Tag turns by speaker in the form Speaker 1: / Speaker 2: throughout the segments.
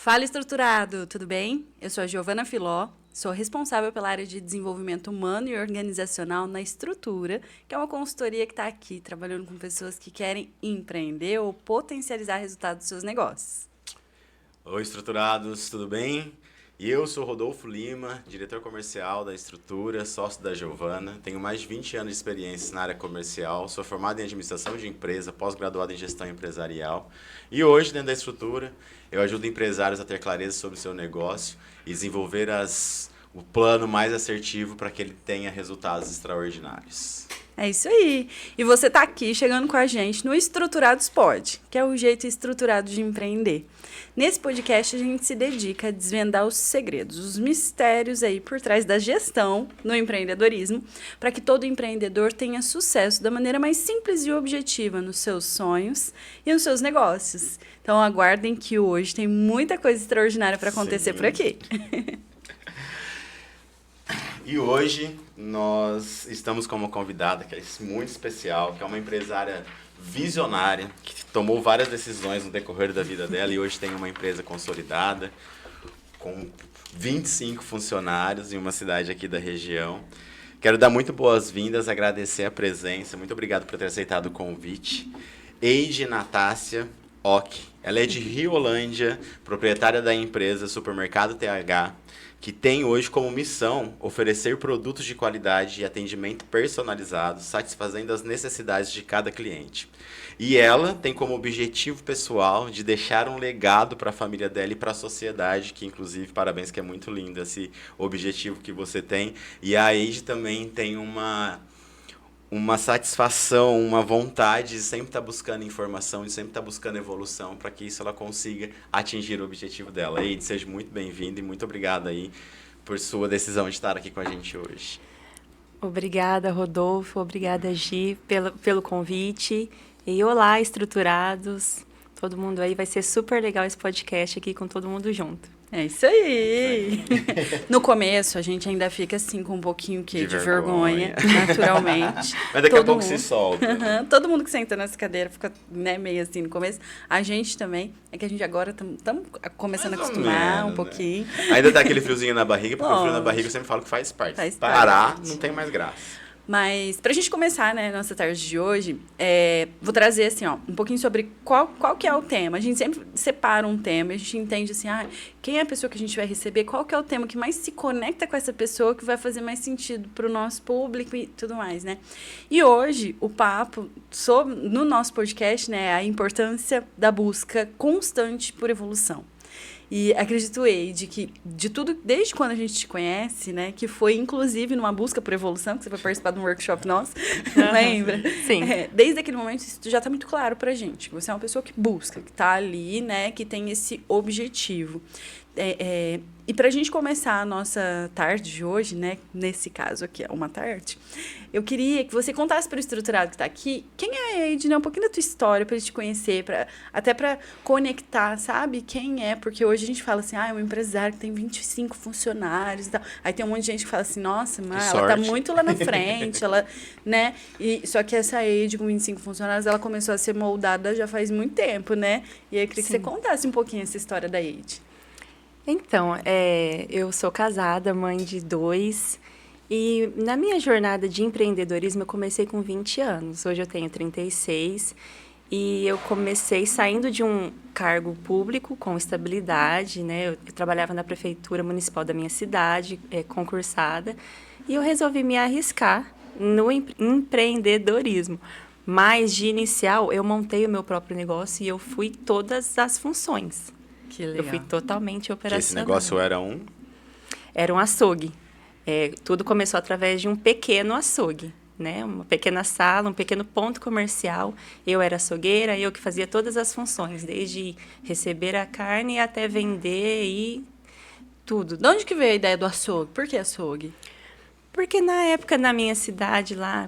Speaker 1: Fala, estruturado, tudo bem? Eu sou a Giovana Filó, sou responsável pela área de desenvolvimento humano e organizacional na Estrutura, que é uma consultoria que está aqui trabalhando com pessoas que querem empreender ou potencializar resultados dos seus negócios.
Speaker 2: Oi, estruturados, tudo bem? E eu sou Rodolfo Lima, diretor comercial da Estrutura, sócio da Giovana. Tenho mais de 20 anos de experiência na área comercial, sou formado em administração de empresa, pós-graduado em gestão empresarial. E hoje, dentro da Estrutura, eu ajudo empresários a ter clareza sobre o seu negócio e desenvolver o plano mais assertivo para que ele tenha resultados extraordinários.
Speaker 1: É isso aí. E você está aqui chegando com a gente no Estruturados Pod, que é o jeito estruturado de empreender. Nesse podcast, a gente se dedica a desvendar os segredos, os mistérios aí por trás da gestão no empreendedorismo, para que todo empreendedor tenha sucesso da maneira mais simples e objetiva nos seus sonhos e nos seus negócios. Então, aguardem que hoje tem muita coisa extraordinária para acontecer por aqui.
Speaker 2: E hoje nós estamos com uma convidada que é muito especial, que é uma empresária visionária, que tomou várias decisões no decorrer da vida dela e hoje tem uma empresa consolidada, com 25 funcionários em uma cidade aqui da região. Quero dar muito boas-vindas, agradecer a presença, muito obrigado por ter aceitado o convite. Eide Natácia Ock, ela é de Riolândia, proprietária da empresa Supermercado TH, que tem hoje como missão oferecer produtos de qualidade e atendimento personalizado, satisfazendo as necessidades de cada cliente. E ela tem como objetivo pessoal de deixar um legado para a família dela e para a sociedade, que inclusive, parabéns, que é muito lindo esse objetivo que você tem. E a Eide também tem uma satisfação, uma vontade de sempre estar buscando informação, de sempre estar buscando evolução para que isso ela consiga atingir o objetivo dela. Eide, seja muito bem-vinda e muito obrigada aí por sua decisão de estar aqui com a gente hoje.
Speaker 3: Obrigada, Rodolfo. Obrigada, Gi, pelo convite. E olá, estruturados. Todo mundo aí, vai ser super legal esse podcast aqui com todo mundo junto.
Speaker 1: É isso aí! No começo, a gente ainda fica assim com um pouquinho de vergonha, naturalmente.
Speaker 2: Mas daqui a pouco se solta.
Speaker 1: Todo mundo que senta nessa cadeira fica meio assim no começo. A gente também. É que a gente agora estamos começando a acostumar um pouquinho.
Speaker 2: Né? Ainda tá aquele friozinho na barriga, porque o frio na barriga eu sempre falo que faz parte. Parar não tem mais graça.
Speaker 1: Mas, pra gente começar, né, nossa tarde de hoje, vou trazer, assim, um pouquinho sobre qual que é o tema. A gente sempre separa um tema, a gente entende, assim, quem é a pessoa que a gente vai receber, qual que é o tema que mais se conecta com essa pessoa, que vai fazer mais sentido pro nosso público e tudo mais, né? E hoje, o papo no nosso podcast, né, é a importância da busca constante por evolução. E acredito, Eide, que de tudo, desde quando a gente te conhece, né, que foi inclusive numa busca por evolução, que você foi participar de um workshop nosso, lembra?
Speaker 3: Sim.
Speaker 1: Desde aquele momento, isso já está muito claro pra gente. Você é uma pessoa que busca, que está ali, né, que tem esse objetivo. E para a gente começar a nossa tarde de hoje, né, nesse caso aqui é uma tarde, eu queria que você contasse para o estruturado que está aqui quem é a Eide, né, um pouquinho da tua história para ele te conhecer, até para conectar, sabe, quem é, porque hoje a gente fala assim, é um empresário que tem 25 funcionários e tal, aí tem um monte de gente que fala assim, nossa, mas ela tá muito lá na frente, ela, né, só que essa Eide com 25 funcionários, ela começou a ser moldada já faz muito tempo, né, e eu queria que você contasse um pouquinho essa história da Eide.
Speaker 3: Então, eu sou casada, mãe de 2, e na minha jornada de empreendedorismo eu comecei com 20 anos. Hoje eu tenho 36 e eu comecei saindo de um cargo público com estabilidade, né? Eu trabalhava na prefeitura municipal da minha cidade, concursada, e eu resolvi me arriscar no empreendedorismo. Mas, de inicial, eu montei o meu próprio negócio e eu fui todas as funções.
Speaker 1: Que legal.
Speaker 3: Eu fui totalmente operacional.
Speaker 2: Esse negócio era um?
Speaker 3: Era um açougue. Tudo começou através de um pequeno açougue, né? Uma pequena sala, um pequeno ponto comercial. Eu era açougueira, eu que fazia todas as funções, desde receber a carne até vender e tudo.
Speaker 1: De onde que veio a ideia do açougue? Por que açougue?
Speaker 3: Porque na época, na minha cidade lá,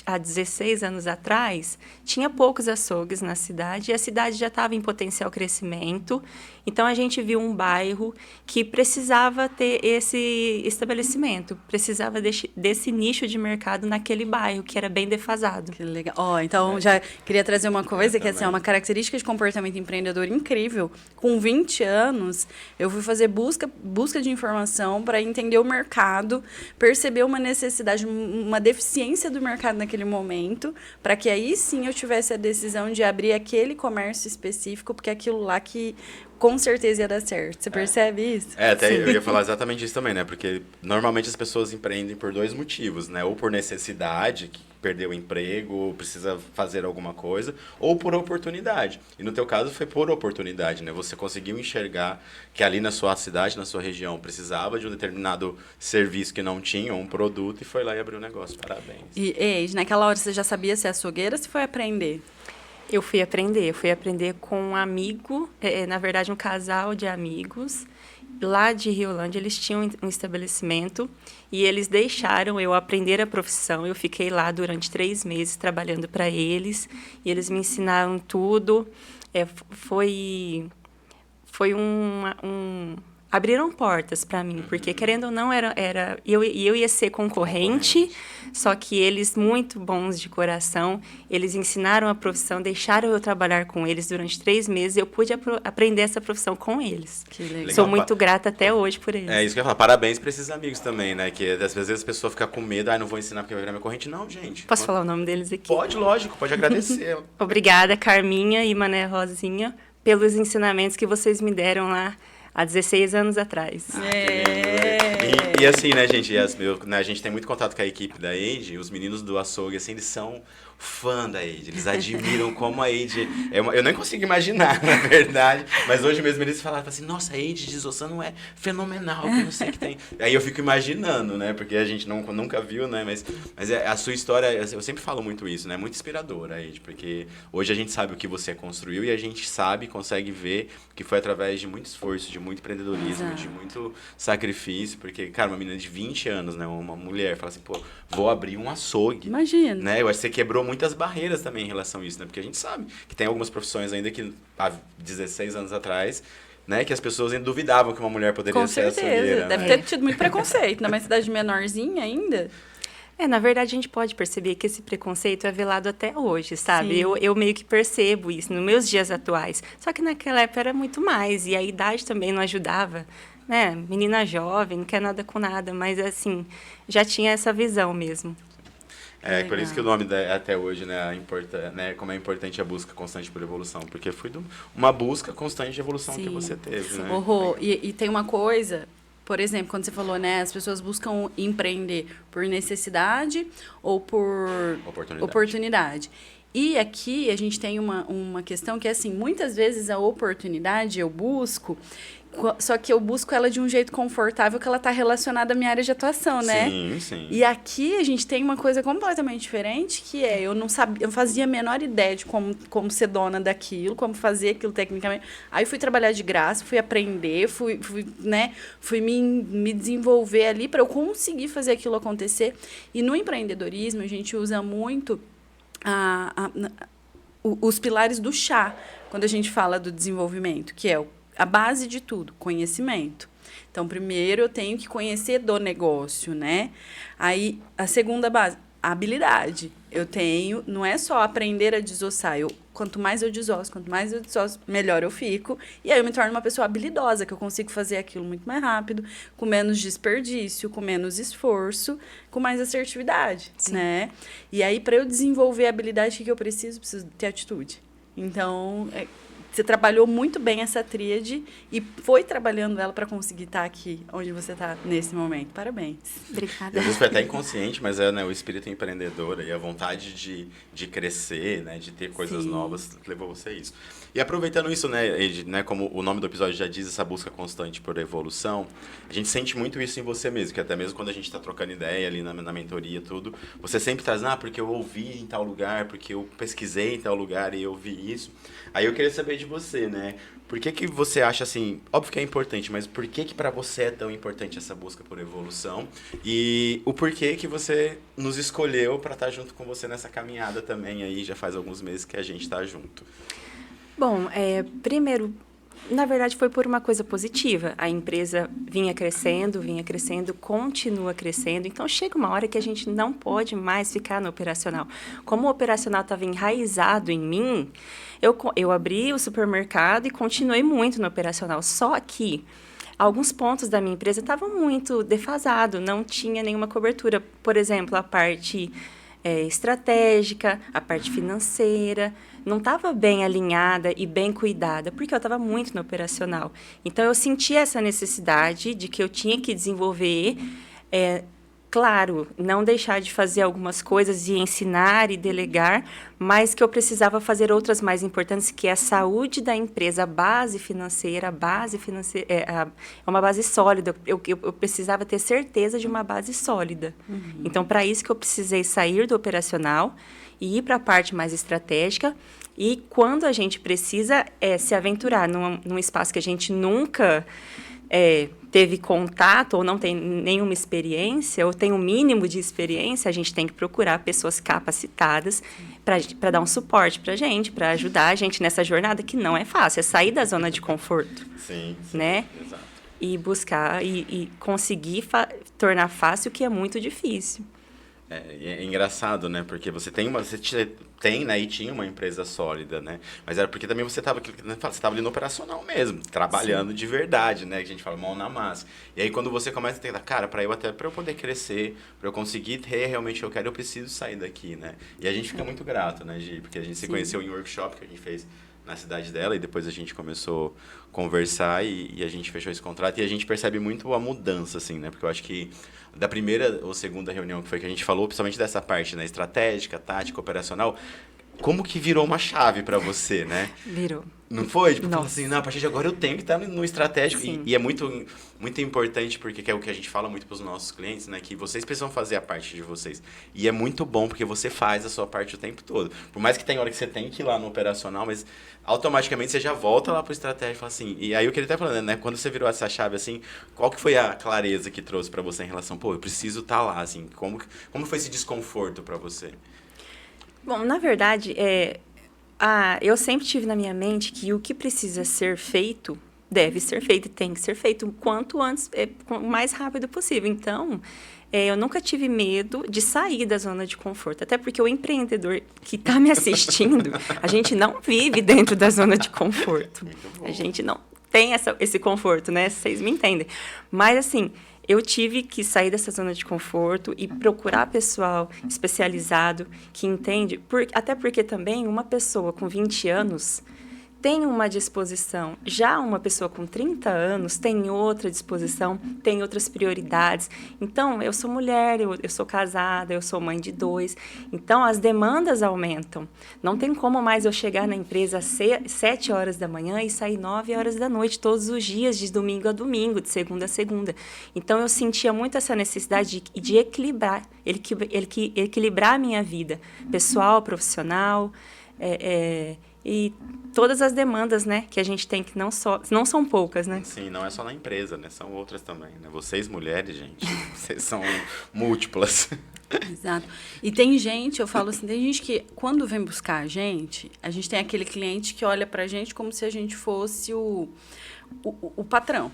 Speaker 3: há 16 anos atrás, tinha poucos açougues na cidade e a cidade já estava em potencial crescimento. Então, a gente viu um bairro que precisava ter esse estabelecimento, precisava desse nicho de mercado naquele bairro, que era bem defasado.
Speaker 1: Que legal. Então, já queria trazer uma coisa que assim, é uma característica de comportamento empreendedor incrível. Com 20 anos, eu fui fazer busca de informação para entender o mercado, perceber uma necessidade, uma deficiência do mercado naquele momento, para que aí sim eu tivesse a decisão de abrir aquele comércio específico, porque é aquilo lá que com certeza ia dar certo. Você percebe isso?
Speaker 2: Até
Speaker 3: Sim.
Speaker 2: eu ia falar exatamente isso também, né? Porque normalmente as pessoas empreendem por 2 motivos, né? Ou por necessidade, que perdeu o emprego, ou precisa fazer alguma coisa, ou por oportunidade. E no teu caso foi por oportunidade, né? Você conseguiu enxergar que ali na sua cidade, na sua região, precisava de um determinado serviço que não tinha, ou um produto, e foi lá e abriu o negócio. Parabéns.
Speaker 1: E naquela hora você já sabia ser açougueira ou você foi aprender?
Speaker 3: Eu fui aprender com um amigo, na verdade um casal de amigos, lá de Riolândia. Eles tinham um estabelecimento e eles deixaram eu aprender a profissão. Eu fiquei lá durante 3 meses trabalhando para eles e eles me ensinaram tudo. Foi abriram portas para mim, porque querendo ou não eu ia ser concorrente, só que eles, muito bons de coração, eles ensinaram a profissão, deixaram eu trabalhar com eles durante 3 meses, eu pude aprender essa profissão com eles.
Speaker 1: Que legal.
Speaker 3: Sou muito grata até hoje por eles.
Speaker 2: É isso que eu ia falar. Parabéns para esses amigos também, né? Que às vezes a pessoa fica com medo, não vou ensinar porque vai virar minha corrente. Não, gente.
Speaker 3: Posso falar o nome deles aqui?
Speaker 2: Pode, lógico, pode agradecer.
Speaker 3: Obrigada, Carminha e Mané Rosinha, pelos ensinamentos que vocês me deram lá há 16 anos atrás.
Speaker 2: E assim, né, gente, a gente tem muito contato com a equipe da Eide, os meninos do açougue, assim, eles são fã da Eide, eles admiram como a Eide eu nem consigo imaginar, na verdade, mas hoje mesmo eles falaram assim, nossa, a Eide de Ossano é fenomenal, que eu não sei o que tem. Aí eu fico imaginando, né, porque a gente nunca viu, né, mas a sua história, eu sempre falo muito isso, né, muito inspiradora, Eide, porque hoje a gente sabe o que você construiu e a gente consegue ver que foi através de muito esforço, de muito empreendedorismo,
Speaker 1: Exato.
Speaker 2: de muito sacrifício, porque, cara, uma menina de 20 anos, né, uma mulher, fala assim, pô, vou abrir um açougue.
Speaker 1: Imagina.
Speaker 2: Né? Eu acho que você quebrou muitas barreiras também em relação a isso, né? Porque a gente sabe que tem algumas profissões ainda que há 16 anos atrás, né, que as pessoas ainda duvidavam que uma mulher poderia
Speaker 1: Com
Speaker 2: ser
Speaker 1: certeza.
Speaker 2: açougueira.
Speaker 1: Deve
Speaker 2: Né?
Speaker 1: ter tido muito preconceito. Numa cidade menorzinha ainda.
Speaker 3: Na verdade, a gente pode perceber que esse preconceito é velado até hoje, sabe?
Speaker 1: Sim.
Speaker 3: Eu meio que percebo isso nos meus dias atuais. Só que naquela época era muito mais, e a idade também não ajudava, né? Menina jovem, não quer nada com nada, mas assim, já tinha essa visão mesmo.
Speaker 2: É, por isso que o nome até hoje, né, como é importante a busca constante por evolução, porque foi uma busca constante de evolução que você teve, né?
Speaker 1: Rô, e tem uma coisa, por exemplo, quando você falou, né, as pessoas buscam empreender por necessidade ou por oportunidade. E aqui a gente tem uma questão que é assim, muitas vezes a oportunidade eu busco, só que eu busco ela de um jeito confortável, que ela está relacionada à minha área de atuação, né?
Speaker 2: Sim, sim.
Speaker 1: E aqui a gente tem uma coisa completamente diferente, que é, eu não sabia, eu fazia a menor ideia de como ser dona daquilo, como fazer aquilo tecnicamente. Aí fui trabalhar de graça, fui aprender, fui me desenvolver ali para eu conseguir fazer aquilo acontecer. E no empreendedorismo a gente usa muito os pilares do chá, quando a gente fala do desenvolvimento, que é a base de tudo, conhecimento. Então, primeiro eu tenho que conhecer do negócio, né? Aí, a segunda base, a habilidade. Eu tenho, não é só aprender a desossar. Quanto mais eu desosso, melhor eu fico. E aí eu me torno uma pessoa habilidosa, que eu consigo fazer aquilo muito mais rápido, com menos desperdício, com menos esforço, com mais assertividade, né? E aí, para eu desenvolver a habilidade, o que eu preciso? Preciso ter atitude. Então, você trabalhou muito bem essa tríade e foi trabalhando ela para conseguir estar aqui, onde você está nesse momento. Parabéns.
Speaker 3: Obrigada.
Speaker 2: Às vezes foi até inconsciente, mas né, o espírito empreendedor e a vontade de crescer, né, de ter coisas novas, levou você a isso. E aproveitando isso, né, Ed, né, como o nome do episódio já diz, essa busca constante por evolução, a gente sente muito isso em você mesmo, que até mesmo quando a gente está trocando ideia ali na mentoria e tudo, você sempre traz, porque eu ouvi em tal lugar, porque eu pesquisei em tal lugar e eu vi isso. Aí eu queria saber de você, né? Por que você acha assim, óbvio que é importante, mas por que para você é tão importante essa busca por evolução? E o porquê que você nos escolheu para estar junto com você nessa caminhada também aí, já faz alguns meses que a gente está junto.
Speaker 3: Bom, primeiro, na verdade, foi por uma coisa positiva. A empresa vinha crescendo, continua crescendo. Então, chega uma hora que a gente não pode mais ficar no operacional. Como o operacional estava enraizado em mim, eu abri o supermercado e continuei muito no operacional. Só que alguns pontos da minha empresa estavam muito defasados, não tinha nenhuma cobertura. Por exemplo, a parte estratégica, a parte financeira, não estava bem alinhada e bem cuidada, porque eu estava muito no operacional. Então, eu senti essa necessidade de que eu tinha que desenvolver, claro, não deixar de fazer algumas coisas e ensinar e delegar, mas que eu precisava fazer outras mais importantes, que é a saúde da empresa, a base financeira é uma base sólida. Eu precisava ter certeza de uma base sólida. Uhum. Então, para isso que eu precisei sair do operacional e ir para a parte mais estratégica. E quando a gente precisa se aventurar num espaço que a gente nunca teve contato ou não tem nenhuma experiência, ou tem um mínimo de experiência, a gente tem que procurar pessoas capacitadas para dar um suporte para a gente, para ajudar a gente nessa jornada que não é fácil, é sair da zona de conforto.
Speaker 2: Sim,
Speaker 3: né?
Speaker 2: Exato.
Speaker 3: E buscar e conseguir tornar fácil o que é muito difícil.
Speaker 2: É engraçado, né? Porque você tem, né? E tinha uma empresa sólida, né? Mas era porque também você estava ali no operacional mesmo, trabalhando Sim. de verdade, né? Que a gente fala mão na massa. E aí quando você começa a ter, cara, para eu poder crescer, para eu conseguir ter realmente o que eu quero, eu preciso sair daqui, né? E a gente fica muito grato, né, Gi? Porque a gente se conheceu em um workshop que a gente fez na cidade dela, e depois a gente começou a conversar e a gente fechou esse contrato, e a gente percebe muito a mudança, assim, né? Porque eu acho que da primeira ou segunda reunião que foi que a gente falou, principalmente dessa parte, né, estratégica, tática, operacional, como que virou uma chave para você, né?
Speaker 3: Virou.
Speaker 2: Não foi? Tipo, assim, não, a partir de agora eu tenho que estar no estratégico. E é muito, muito importante, porque é o que a gente fala muito para os nossos clientes, né? Que vocês precisam fazer a parte de vocês. E é muito bom, porque você faz a sua parte o tempo todo. Por mais que tenha hora que você tem que ir lá no operacional, mas automaticamente você já volta lá para o estratégico e fala assim... E aí o que ele está falando, né? Quando você virou essa chave, assim, qual que foi a clareza que trouxe para você em relação... Pô, eu preciso estar lá, assim. Como foi esse desconforto para você?
Speaker 3: Bom, na verdade, eu sempre tive na minha mente que o que precisa ser feito deve ser feito e tem que ser feito o quanto antes, o mais rápido possível. Então, eu nunca tive medo de sair da zona de conforto. Até porque o empreendedor que está me assistindo, a gente não vive dentro da zona de conforto. A gente não tem esse conforto, né? Vocês me entendem. Mas, assim... Eu tive que sair dessa zona de conforto e procurar pessoal especializado que entende, até porque também uma pessoa com 20 anos tem uma disposição. Já uma pessoa com 30 anos tem outra disposição, tem outras prioridades. Então, eu sou mulher, eu sou casada, eu sou mãe de 2. Então, as demandas aumentam. Não tem como mais eu chegar na empresa às 7 horas da manhã e sair 9 horas da noite, todos os dias, de domingo a domingo, de segunda a segunda. Então, eu sentia muito essa necessidade de equilibrar a minha vida pessoal, profissional, e todas as demandas, né, que a gente tem, que não são poucas, né?
Speaker 2: Sim, não é só na empresa, né? São outras também, né? Vocês, mulheres, gente, vocês são múltiplas.
Speaker 1: Exato. E tem gente, eu falo assim, tem gente que, quando vem buscar a gente tem aquele cliente que olha pra gente como se a gente fosse o patrão.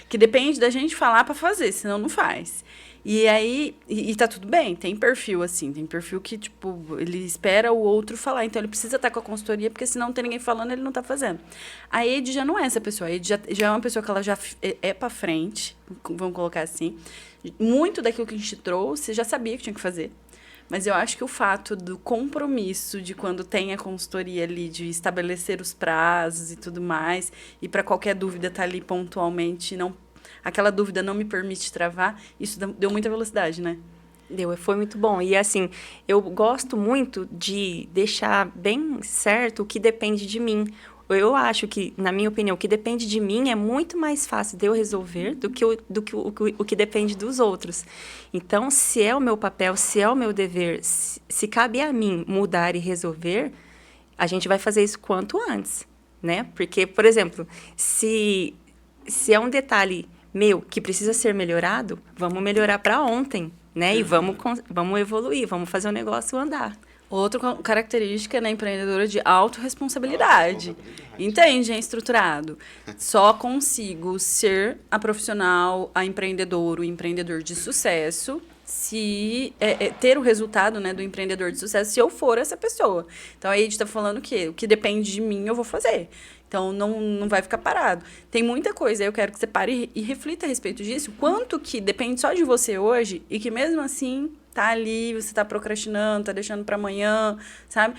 Speaker 1: Que depende da gente falar pra fazer, senão não faz. E aí, e tá tudo bem, tem perfil assim, tem perfil que, tipo, ele espera o outro falar, então ele precisa estar com a consultoria, porque senão não tem ninguém falando, ele não tá fazendo. A Ed já não é essa pessoa, a Ed já é uma pessoa que ela já é pra frente, vamos colocar assim. Muito daquilo que a gente trouxe, já sabia que tinha que fazer. Mas eu acho que o fato do compromisso de quando tem a consultoria ali, de estabelecer os prazos e tudo mais, e para qualquer dúvida tá ali pontualmente, aquela dúvida não me permite travar, isso deu muita velocidade, né?
Speaker 3: Foi muito bom. E, assim, eu gosto muito de deixar bem certo o que depende de mim. Eu acho que, na minha opinião, o que depende de mim é muito mais fácil de eu resolver do que o que depende dos outros. Então, se é o meu papel, se é o meu dever, se cabe a mim mudar e resolver, a gente vai fazer isso quanto antes, né? Porque, por exemplo, se é um detalhe meu que precisa ser melhorado, vamos melhorar para ontem, né? E vamos evoluir, vamos fazer o negócio andar.
Speaker 1: Outra característica, né, empreendedora de autorresponsabilidade. Entende, é estruturado. Só consigo ser a profissional, a empreendedora, o empreendedor de sucesso, se ter o resultado, né, do empreendedor de sucesso, se eu for essa pessoa. Então, aí a gente está falando o que depende de mim, eu vou fazer. Então, não vai ficar parado. Tem muita coisa, eu quero que você pare e reflita a respeito disso. Quanto que depende só de você hoje e que mesmo assim tá ali, você tá procrastinando, tá deixando para amanhã, sabe?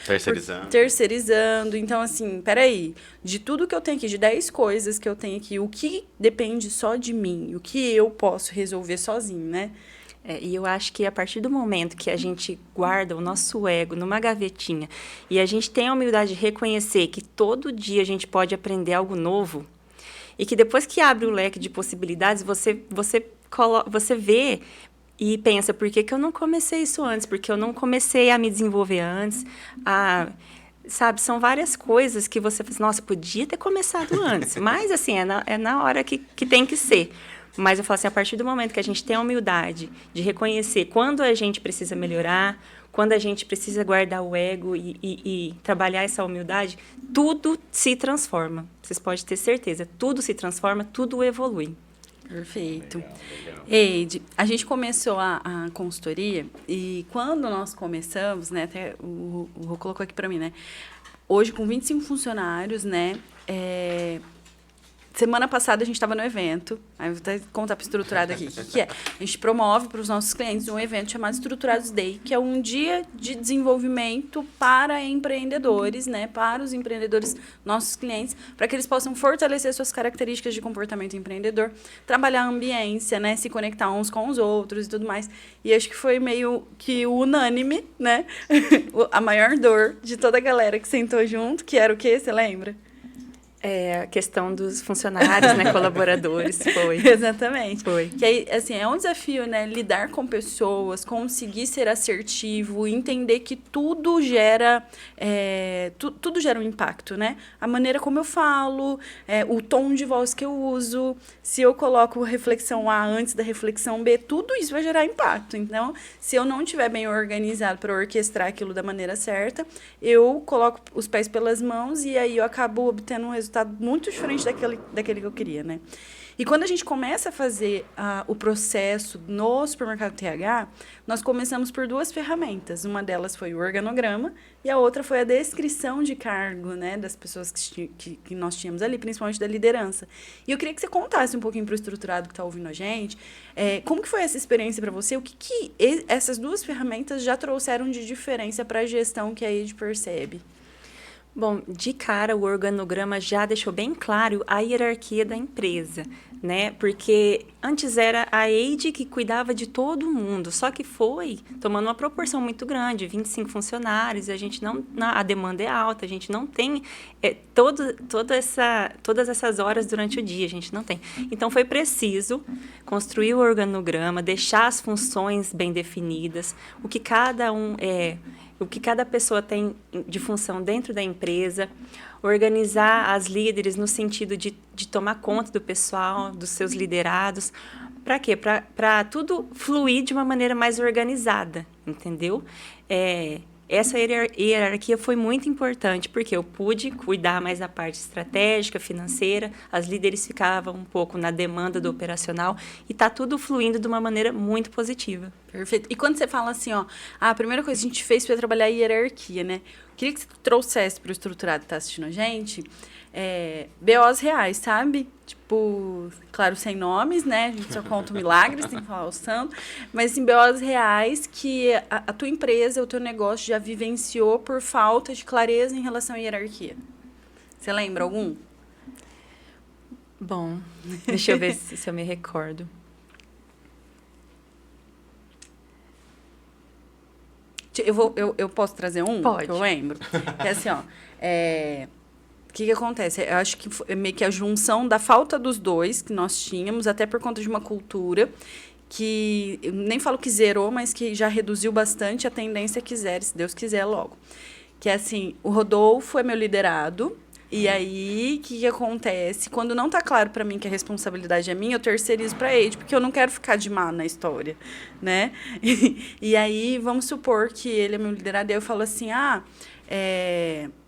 Speaker 1: Terceirizando. Então, assim, peraí. De tudo que eu tenho aqui, de 10 coisas que eu tenho aqui, o que depende só de mim? O que eu posso resolver sozinho, né?
Speaker 3: E eu acho que a partir do momento que a gente guarda o nosso ego numa gavetinha e a gente tem a humildade de reconhecer que todo dia a gente pode aprender algo novo e que depois que abre o leque de possibilidades, você vê e pensa, por que eu não comecei isso antes? Porque eu não comecei a me desenvolver antes? Sabe, são várias coisas que você faz, nossa, podia ter começado antes. Mas, assim, é na hora que tem que ser. Mas eu falo assim, a partir do momento que a gente tem a humildade de reconhecer quando a gente precisa melhorar, quando a gente precisa guardar o ego e trabalhar essa humildade, tudo se transforma. Vocês podem ter certeza, tudo se transforma, tudo evolui.
Speaker 1: Perfeito. Eide, a gente começou a consultoria e quando nós começamos, né, até o Rô colocou aqui para mim, né, hoje com 25 funcionários, né, semana passada a gente estava no evento, aí eu vou até contar para o Estruturado aqui, o que é? A gente promove para os nossos clientes um evento chamado Estruturados Day, que é um dia de desenvolvimento para empreendedores, né? Para os empreendedores, nossos clientes, para que eles possam fortalecer suas características de comportamento empreendedor, trabalhar a ambiência, né? Se conectar uns com os outros e tudo mais. E acho que foi meio que unânime, né? A maior dor de toda a galera que sentou junto, que era o quê? Você lembra?
Speaker 3: A questão dos funcionários, né, colaboradores, foi.
Speaker 1: Exatamente.
Speaker 3: Foi.
Speaker 1: Que aí, assim, é um desafio, né, lidar com pessoas, conseguir ser assertivo, entender que tudo gera, tudo gera um impacto, né? A maneira como eu falo, o tom de voz que eu uso, se eu coloco reflexão A antes da reflexão B, tudo isso vai gerar impacto. Então, se eu não estiver bem organizado para orquestrar aquilo da maneira certa, eu coloco os pés pelas mãos e aí eu acabo obtendo um resultado muito diferente daquele que eu queria, né? E quando a gente começa a fazer o processo no supermercado TH, nós começamos por 2 ferramentas. Uma delas foi o organograma e a outra foi a descrição de cargo, né, das pessoas que nós tínhamos ali, principalmente da liderança. E eu queria que você contasse um pouquinho para o estruturado que está ouvindo a gente, como que foi essa experiência para você? O que essas 2 ferramentas já trouxeram de diferença para a gestão que a Eide percebe?
Speaker 3: Bom, de cara, o organograma já deixou bem claro a hierarquia da empresa, né? Porque antes era a Eide que cuidava de todo mundo, só que foi tomando uma proporção muito grande, 25 funcionários, a demanda é alta, a gente não tem todas essas horas durante o dia, a gente não tem. Então, foi preciso construir o organograma, deixar as funções bem definidas, o que cada pessoa tem de função dentro da empresa, organizar as líderes no sentido de tomar conta do pessoal, dos seus liderados. Para quê? Para tudo fluir de uma maneira mais organizada, entendeu? Essa hierarquia foi muito importante, porque eu pude cuidar mais da parte estratégica, financeira, as líderes ficavam um pouco na demanda do operacional e está tudo fluindo de uma maneira muito positiva.
Speaker 1: Perfeito. E quando você fala assim, a primeira coisa que a gente fez foi trabalhar a hierarquia, né? Eu queria que você trouxesse para o estruturado que está assistindo a gente, BOs reais, sabe? Tipo, claro, sem nomes, né? A gente só conta milagres, tem que falar o santo. Mas, assim, BOs reais que a tua empresa, o teu negócio já vivenciou por falta de clareza em relação à hierarquia. Você lembra algum?
Speaker 3: Bom, deixa eu ver se eu me recordo.
Speaker 1: Eu posso trazer um?
Speaker 3: Pode.
Speaker 1: Que eu lembro. É assim, o que acontece? Eu acho que é meio que a junção da falta dos 2 que nós tínhamos, até por conta de uma cultura que, eu nem falo que zerou, mas que já reduziu bastante, a tendência é que zere, se Deus quiser, logo. Que é assim, o Rodolfo é meu liderado. E aí, o que acontece? Quando não tá claro pra mim que a responsabilidade é minha, eu terceirizo pra Eide, porque eu não quero ficar de má na história, né? E aí, vamos supor que ele é meu liderado, e eu falo assim,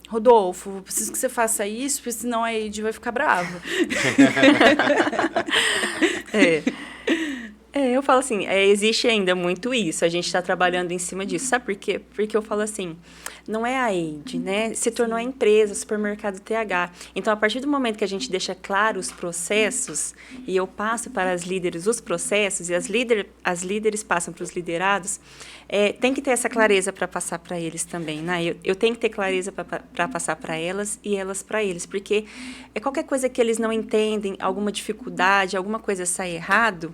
Speaker 1: Rodolfo, preciso que você faça isso, porque senão a Eide vai ficar brava.
Speaker 3: Eu falo assim, existe ainda muito isso, a gente está trabalhando em cima disso. Sabe por quê? Porque eu falo assim, não é a Eide, né? Se tornou a empresa, supermercado TH. Então, a partir do momento que a gente deixa claro os processos, e eu passo para as líderes os processos, e as líderes passam para os liderados, tem que ter essa clareza para passar para eles também, né? Eu tenho que ter clareza para passar para elas e elas para eles, porque qualquer coisa que eles não entendem, alguma dificuldade, alguma coisa sai errado,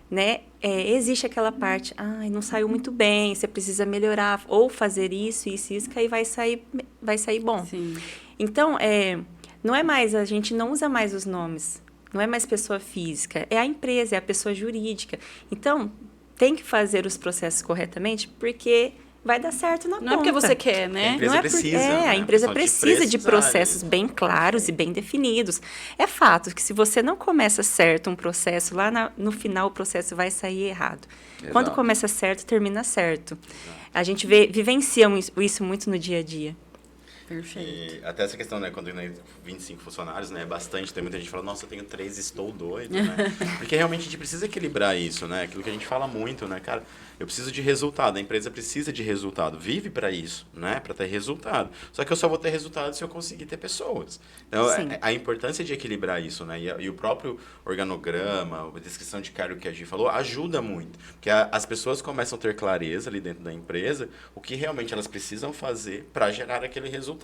Speaker 3: né? Existe aquela parte, não saiu muito bem, você precisa melhorar, ou fazer isso, que aí vai sair bom.
Speaker 1: Sim.
Speaker 3: Então, não é mais, a gente não usa mais os nomes, não é mais pessoa física, é a empresa, é a pessoa jurídica. Então, tem que fazer os processos corretamente, porque vai dar certo na conta.
Speaker 1: Não é porque você quer, né?
Speaker 2: A empresa
Speaker 3: Não é
Speaker 2: precisa.
Speaker 3: a
Speaker 2: Né?
Speaker 3: empresa precisa de processos
Speaker 2: áreas.
Speaker 3: bem claros e bem definidos. É fato que se você não começa certo um processo, lá no final o processo vai sair errado.
Speaker 2: Exato.
Speaker 3: Quando começa certo, termina certo. Exato. A gente vivencia isso muito no dia a dia.
Speaker 1: Perfeito.
Speaker 2: E até essa questão, né, quando tem 25 funcionários, né, é bastante, tem muita gente que fala, nossa, eu tenho 3, estou doido, né? Porque realmente a gente precisa equilibrar isso, né? Aquilo que a gente fala muito, né, cara? Eu preciso de resultado, a empresa precisa de resultado, vive para isso, né? Para ter resultado. Só que eu só vou ter resultado se eu conseguir ter pessoas. Então, a importância de equilibrar isso, né? E o próprio organograma, a descrição de cargo que a Gi falou, ajuda muito. Porque as pessoas começam a ter clareza ali dentro da empresa, o que realmente elas precisam fazer para gerar aquele resultado.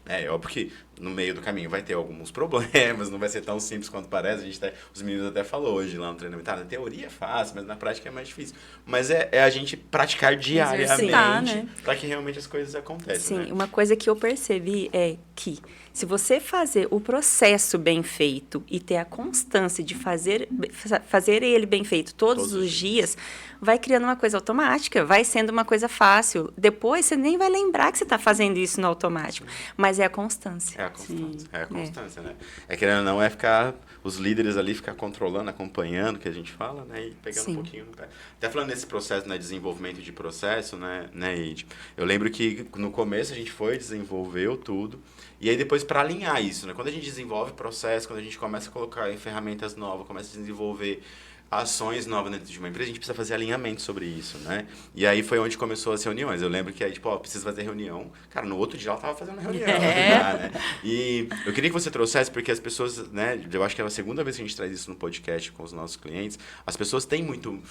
Speaker 2: É óbvio que no meio do caminho vai ter alguns problemas, não vai ser tão simples quanto parece. Os meninos até falou hoje lá no treinamento, na teoria é fácil, mas na prática é mais difícil. Mas é a gente praticar diariamente,
Speaker 1: né?
Speaker 2: Para que realmente as coisas aconteçam.
Speaker 3: Sim,
Speaker 2: né?
Speaker 3: Uma coisa que eu percebi é que se você fazer o processo bem feito e ter a constância de fazer ele bem feito todos os dias, vai criando uma coisa automática, vai sendo uma coisa fácil. Depois você nem vai lembrar que você está fazendo isso no automático, mas é a constância.
Speaker 2: É a constância,
Speaker 1: Sim.
Speaker 2: é a constância, né? Querendo ou não, ficar os líderes ali, ficar controlando, acompanhando, que a gente fala, né? E pegando um pouquinho no pé. Até falando desse processo, né? Desenvolvimento de processo, né, Eide? Eu lembro que no começo a gente desenvolveu tudo, e aí depois para alinhar isso, né? Quando a gente desenvolve processo, quando a gente começa a colocar ferramentas novas, começa a desenvolver ações novas dentro de uma empresa, a gente precisa fazer alinhamento sobre isso, né? E aí foi onde começou as reuniões. Eu lembro que aí, preciso fazer reunião. Cara, no outro dia ela tava fazendo reunião. Né? E eu queria que você trouxesse, porque as pessoas, né? Eu acho que é a segunda vez que a gente traz isso no podcast com os nossos clientes. As pessoas têm muito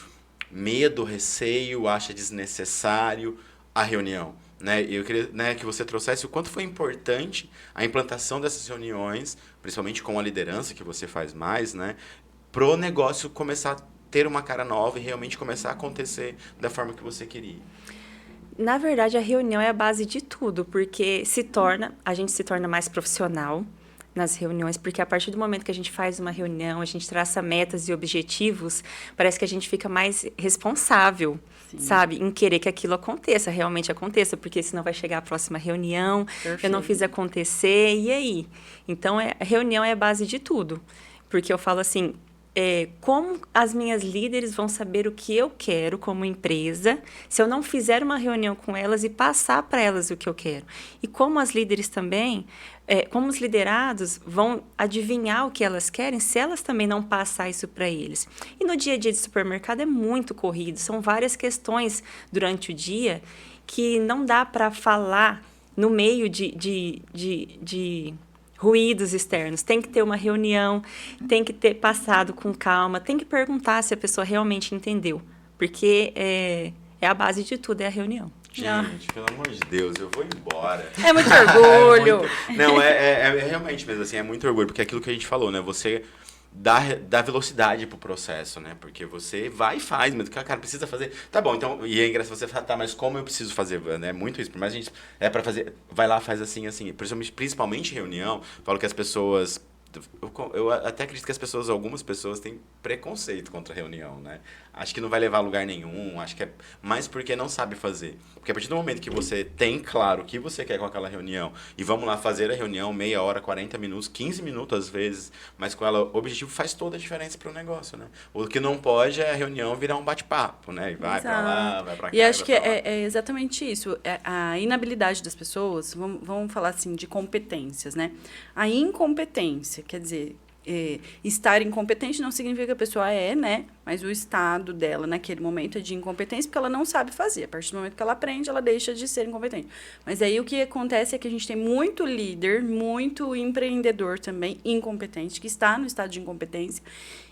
Speaker 2: medo, receio, acha desnecessário a reunião. Né? Eu queria, né, que você trouxesse o quanto foi importante a implantação dessas reuniões, principalmente com a liderança que você faz mais, né? Pro negócio começar a ter uma cara nova e realmente começar a acontecer da forma que você queria.
Speaker 3: Na verdade, a reunião é a base de tudo, porque a gente se torna mais profissional nas reuniões, porque a partir do momento que a gente faz uma reunião, a gente traça metas e objetivos, parece que a gente fica mais responsável, sabe? Em querer que aquilo realmente aconteça, porque senão vai chegar a próxima reunião, eu não fiz acontecer, e aí? Então, a reunião é a base de tudo, porque eu falo assim, como as minhas líderes vão saber o que eu quero como empresa se eu não fizer uma reunião com elas e passar para elas o que eu quero. E como as líderes também, como os liderados vão adivinhar o que elas querem se elas também não passar isso para eles. E no dia a dia de supermercado é muito corrido, são várias questões durante o dia que não dá para falar no meio de ruídos externos. Tem que ter uma reunião, tem que ter passado com calma, tem que perguntar se a pessoa realmente entendeu, porque é a base de tudo, é a reunião.
Speaker 2: Gente, pelo amor de Deus, eu vou embora.
Speaker 1: É muito orgulho.
Speaker 2: Não, é realmente mesmo assim, é muito orgulho, porque é aquilo que a gente falou, né? Você dá velocidade pro processo, né? Porque você vai e faz, mas o cara precisa fazer. Tá bom, então, e é engraçado você falar, tá, mas como eu preciso fazer, né? Muito isso, por mais a gente pra fazer, vai lá, faz assim, principalmente reunião, falo que as pessoas eu até acredito que algumas pessoas têm preconceito contra a reunião, né? Acho que não vai levar a lugar nenhum, acho que é mais porque não sabe fazer. Porque a partir do momento que você tem claro o que você quer com aquela reunião, e vamos lá fazer a reunião, meia hora, 40 minutos, 15 minutos às vezes, mas com ela, o objetivo faz toda a diferença para o negócio, né? O que não pode é a reunião virar um bate-papo, né? E vai para lá, vai para cá.
Speaker 1: E acho que é exatamente isso. A inabilidade das pessoas, vamos falar assim, de competências, né? A incompetência, quer dizer, estar incompetente não significa que a pessoa né? Mas o estado dela naquele momento é de incompetência porque ela não sabe fazer. A partir do momento que ela aprende, ela deixa de ser incompetente. Mas aí o que acontece é que a gente tem muito líder, muito empreendedor também incompetente, que está no estado de incompetência.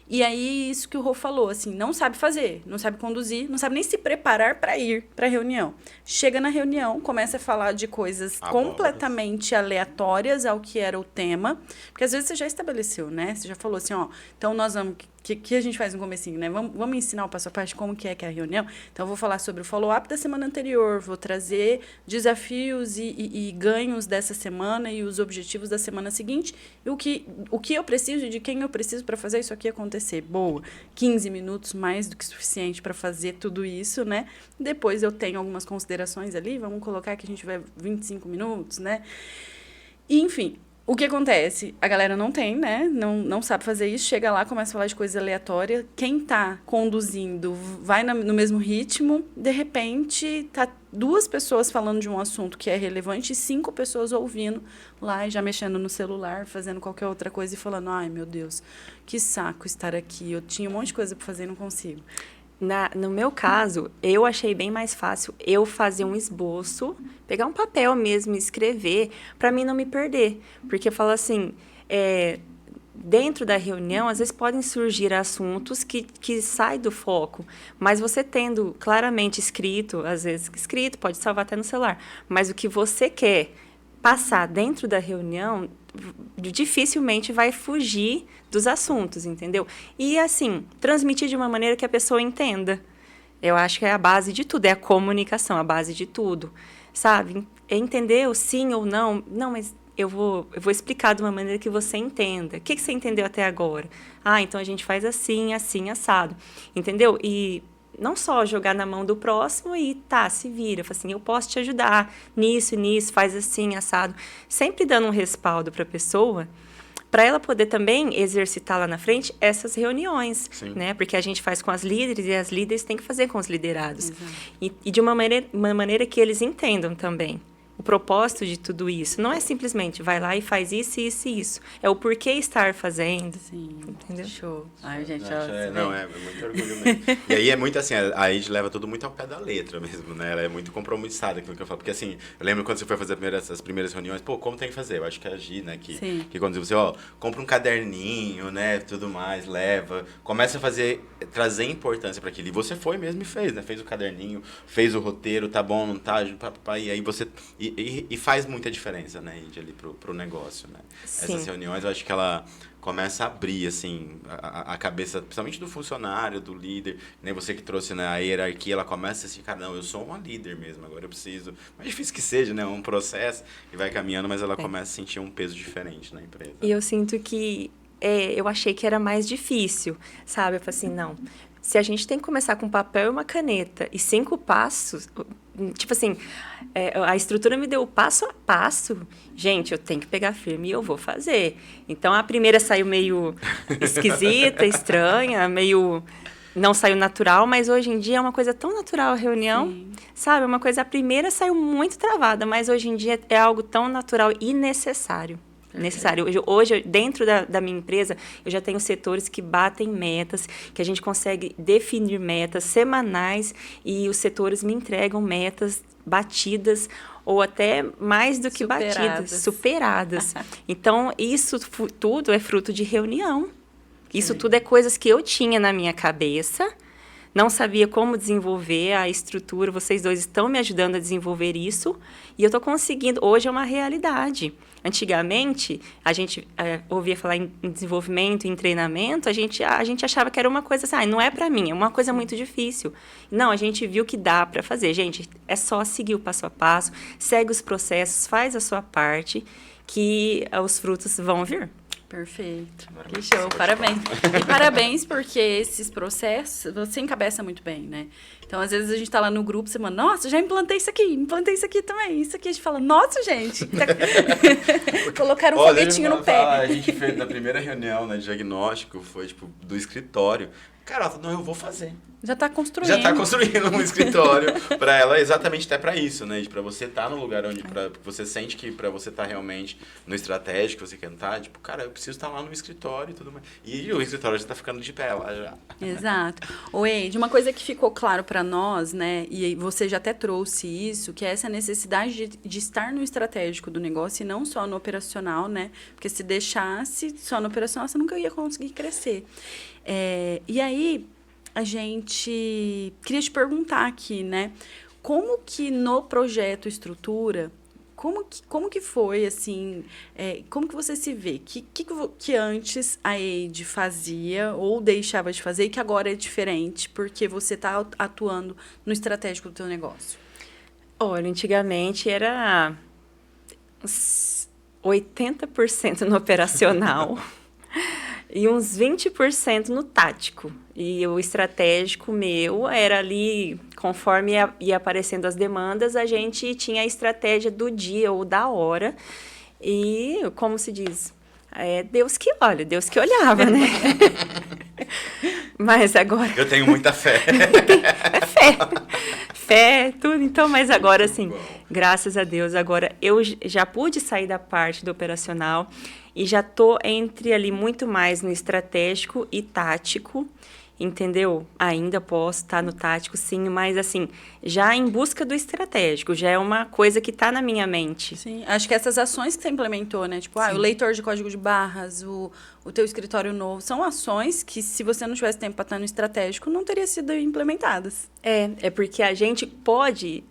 Speaker 1: E aí, isso que o Rô falou, assim, não sabe fazer, não sabe conduzir, não sabe nem se preparar para ir para a reunião. Chega na reunião, começa a falar de coisas completamente aleatórias ao que era o tema, porque às vezes você já estabeleceu, né? Você já falou assim, ó, então nós vamos... que a gente faz no comecinho, né? Vamos ensinar o passo a passo como que é a reunião. Então, eu vou falar sobre o follow-up da semana anterior, vou trazer desafios e ganhos dessa semana e os objetivos da semana seguinte, e o que eu preciso e de quem eu preciso para fazer isso aqui acontecer. Boa, 15 minutos mais do que suficiente para fazer tudo isso, né? Depois eu tenho algumas considerações ali, vamos colocar que a gente vai 25 minutos, né? E, enfim... O que acontece? A galera não tem, né? Não sabe fazer isso. Chega lá, começa a falar de coisa aleatória. Quem tá conduzindo vai no mesmo ritmo. De repente, tá 2 pessoas falando de um assunto que é relevante e 5 pessoas ouvindo lá e já mexendo no celular, fazendo qualquer outra coisa e falando, ai, meu Deus, que saco estar aqui. Eu tinha um monte de coisa para fazer e não consigo.
Speaker 3: No meu caso, eu achei bem mais fácil eu fazer um esboço, pegar um papel mesmo e escrever, para mim não me perder. Porque eu falo assim, dentro da reunião, às vezes podem surgir assuntos que saem do foco, mas você tendo claramente escrito, às vezes escrito, pode salvar até no celular, mas o que você quer passar dentro da reunião dificilmente vai fugir dos assuntos, entendeu? E, assim, transmitir de uma maneira que a pessoa entenda. Eu acho que é a base de tudo, é a comunicação, a base de tudo, sabe? Entender o sim ou não, mas eu vou explicar de uma maneira que você entenda. O que você entendeu até agora? Então a gente faz assim, assim, assado, entendeu? E não só jogar na mão do próximo e se vira. Fala assim, eu posso te ajudar nisso, faz assim, assado. Sempre dando um respaldo para a pessoa, para ela poder também exercitar lá na frente essas reuniões, né? Porque a gente faz com as líderes e as líderes têm que fazer com os liderados. E de uma maneira que eles entendam também. O propósito de tudo isso não é simplesmente vai lá e faz isso, isso e isso. É o porquê estar fazendo.
Speaker 1: Sim,
Speaker 3: entendeu?
Speaker 1: Show. Ai, gente,
Speaker 2: é muito orgulho mesmo. E aí é muito assim, a Ed leva tudo muito ao pé da letra mesmo, né? Ela é muito compromissada com aquilo que eu falo. Porque assim, eu lembro quando você foi fazer as primeiras reuniões, como tem que fazer? Eu acho que é a Gi, né? Que quando você, compra um caderninho, né? Tudo mais, leva. Começa a trazer importância para aquilo. E você foi mesmo e fez, né? Fez o caderninho, fez o roteiro, tá bom, não tá? E aí você... E faz muita diferença, né, Ed, ali pro negócio, né?
Speaker 3: Sim.
Speaker 2: Essas reuniões, eu acho que ela começa a abrir, assim, a cabeça, principalmente do funcionário, do líder, nem você que trouxe, né, a hierarquia, ela começa assim, cara, não, eu sou uma líder mesmo, agora eu preciso, mais difícil que seja, né, um processo, e vai caminhando, mas ela começa a sentir um peso diferente na empresa.
Speaker 3: E eu sinto que, eu achei que era mais difícil, sabe? Eu falei assim, não, se a gente tem que começar com papel e uma caneta e 5 passos, tipo assim, a estrutura me deu o passo a passo. Gente, eu tenho que pegar firme e eu vou fazer. Então, a primeira saiu meio esquisita, estranha, meio... Não saiu natural, mas hoje em dia é uma coisa tão natural a reunião, sabe? Uma coisa, a primeira saiu muito travada, mas hoje em dia é algo tão natural e necessário. Hoje, dentro da minha empresa, eu já tenho setores que batem metas, que a gente consegue definir metas semanais e os setores me entregam metas batidas ou até mais do que batidas, superadas. Então, isso tudo é fruto de reunião. Isso tudo é coisas que eu tinha na minha cabeça, não sabia como desenvolver a estrutura, vocês dois estão me ajudando a desenvolver isso, e eu estou conseguindo, hoje é uma realidade. Antigamente, a gente ouvia falar em desenvolvimento, em treinamento, a gente achava que era uma coisa assim, não é para mim, é uma coisa muito difícil. Não, a gente viu que dá para fazer. Gente, é só seguir o passo a passo, segue os processos, faz a sua parte, que os frutos vão vir.
Speaker 1: Perfeito.
Speaker 2: Agora
Speaker 1: Que
Speaker 2: você
Speaker 1: show,
Speaker 2: pode
Speaker 1: parabéns. E parabéns porque esses processos você encabeça muito bem, né? Então, às vezes a gente tá lá no grupo, você manda, nossa, já implantei isso aqui também. Isso aqui a gente fala, nossa, gente. Colocaram um
Speaker 2: Ó,
Speaker 1: foguetinho no pé.
Speaker 2: A gente fez na primeira reunião, né, de diagnóstico, foi tipo do escritório. Cara, ela falou, não, eu vou fazer.
Speaker 1: Já tá construindo.
Speaker 2: Já tá construindo um escritório para ela, exatamente até para isso, né? Para você estar no lugar onde você sente que para você estar realmente no estratégico que você quer estar, tipo, cara, eu preciso estar lá no escritório e tudo mais. E o escritório já tá ficando de pé lá já.
Speaker 1: Exato. Wade, uma coisa que ficou claro para nós, né, e você já até trouxe isso, que é essa necessidade de estar no estratégico do negócio e não só no operacional, né? Porque se deixasse só no operacional, você nunca ia conseguir crescer. E aí, a gente queria te perguntar aqui, né? Como que no projeto Estrutura, como que foi, assim, como que você se vê? Que antes a Eide fazia ou deixava de fazer e que agora é diferente porque você está atuando no estratégico do teu negócio?
Speaker 3: Olha, antigamente era uns 80% no operacional e uns 20% no tático. E o estratégico meu era ali, conforme ia aparecendo as demandas, a gente tinha a estratégia do dia ou da hora. E, como se diz, Deus que olha, Deus que olhava, né? Mas agora...
Speaker 2: Eu tenho muita fé.
Speaker 3: É fé, tudo. Então, mas agora, assim, graças a Deus, agora eu já pude sair da parte do operacional e já tô entre ali muito mais no estratégico e tático, entendeu? Ainda posso estar no tático, sim, mas assim, já em busca do estratégico, já é uma coisa que está na minha mente.
Speaker 1: Sim, acho que essas ações que você implementou, né? Tipo, o leitor de código de barras, o teu escritório novo, são ações que, se você não tivesse tempo para estar no estratégico, não teria sido implementadas.
Speaker 3: É porque a gente pode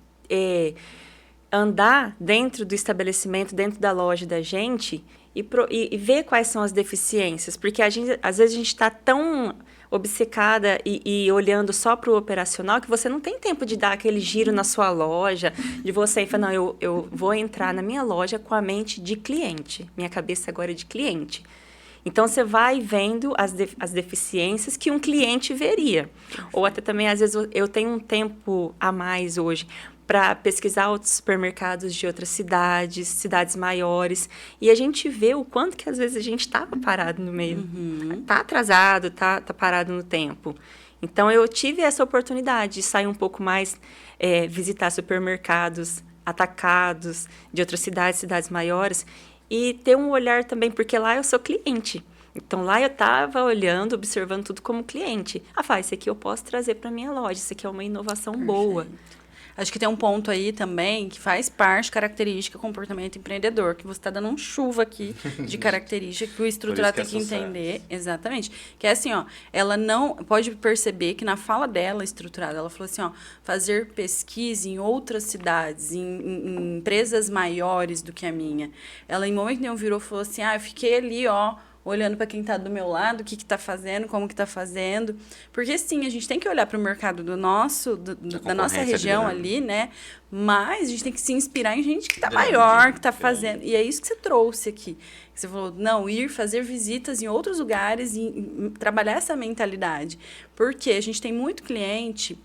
Speaker 3: andar dentro do estabelecimento, dentro da loja da gente e ver quais são as deficiências, porque às vezes a gente está tão obcecada e olhando só para o operacional que você não tem tempo de dar aquele giro na sua loja, de você ir falar, não, eu vou entrar na minha loja com a mente de cliente, minha cabeça agora é de cliente. Então, você vai vendo as deficiências que um cliente veria. Ou até também, às vezes, eu tenho um tempo a mais hoje para pesquisar outros supermercados de outras cidades maiores. E a gente vê o quanto que, às vezes, a gente estava parado no meio. Está atrasado, tá parado no tempo. Então, eu tive essa oportunidade de sair um pouco mais, visitar supermercados atacados de outras cidades maiores, e ter um olhar também, porque lá eu sou cliente. Então, lá eu estava olhando, observando tudo como cliente. Isso aqui eu posso trazer para a minha loja, isso aqui é uma inovação boa.
Speaker 1: Acho que tem um ponto aí também que faz parte, característica, comportamento empreendedor, que você está dando um chuva aqui de característica que o estruturar tem que entender. Exatamente. Que é assim, ó, ela não... Pode perceber que na fala dela, estruturada, ela falou assim, ó, fazer pesquisa em outras cidades, em empresas maiores do que a minha. Ela, em momento nenhum, virou e falou assim, eu fiquei ali, ó, olhando para quem está do meu lado, o que está fazendo, como que está fazendo. Porque, sim, a gente tem que olhar para o mercado da nossa região ali, né? Mas a gente tem que se inspirar em gente que está maior, que está fazendo. E é isso que você trouxe aqui. Você falou, não, ir fazer visitas em outros lugares e trabalhar essa mentalidade. Porque a gente tem muito cliente...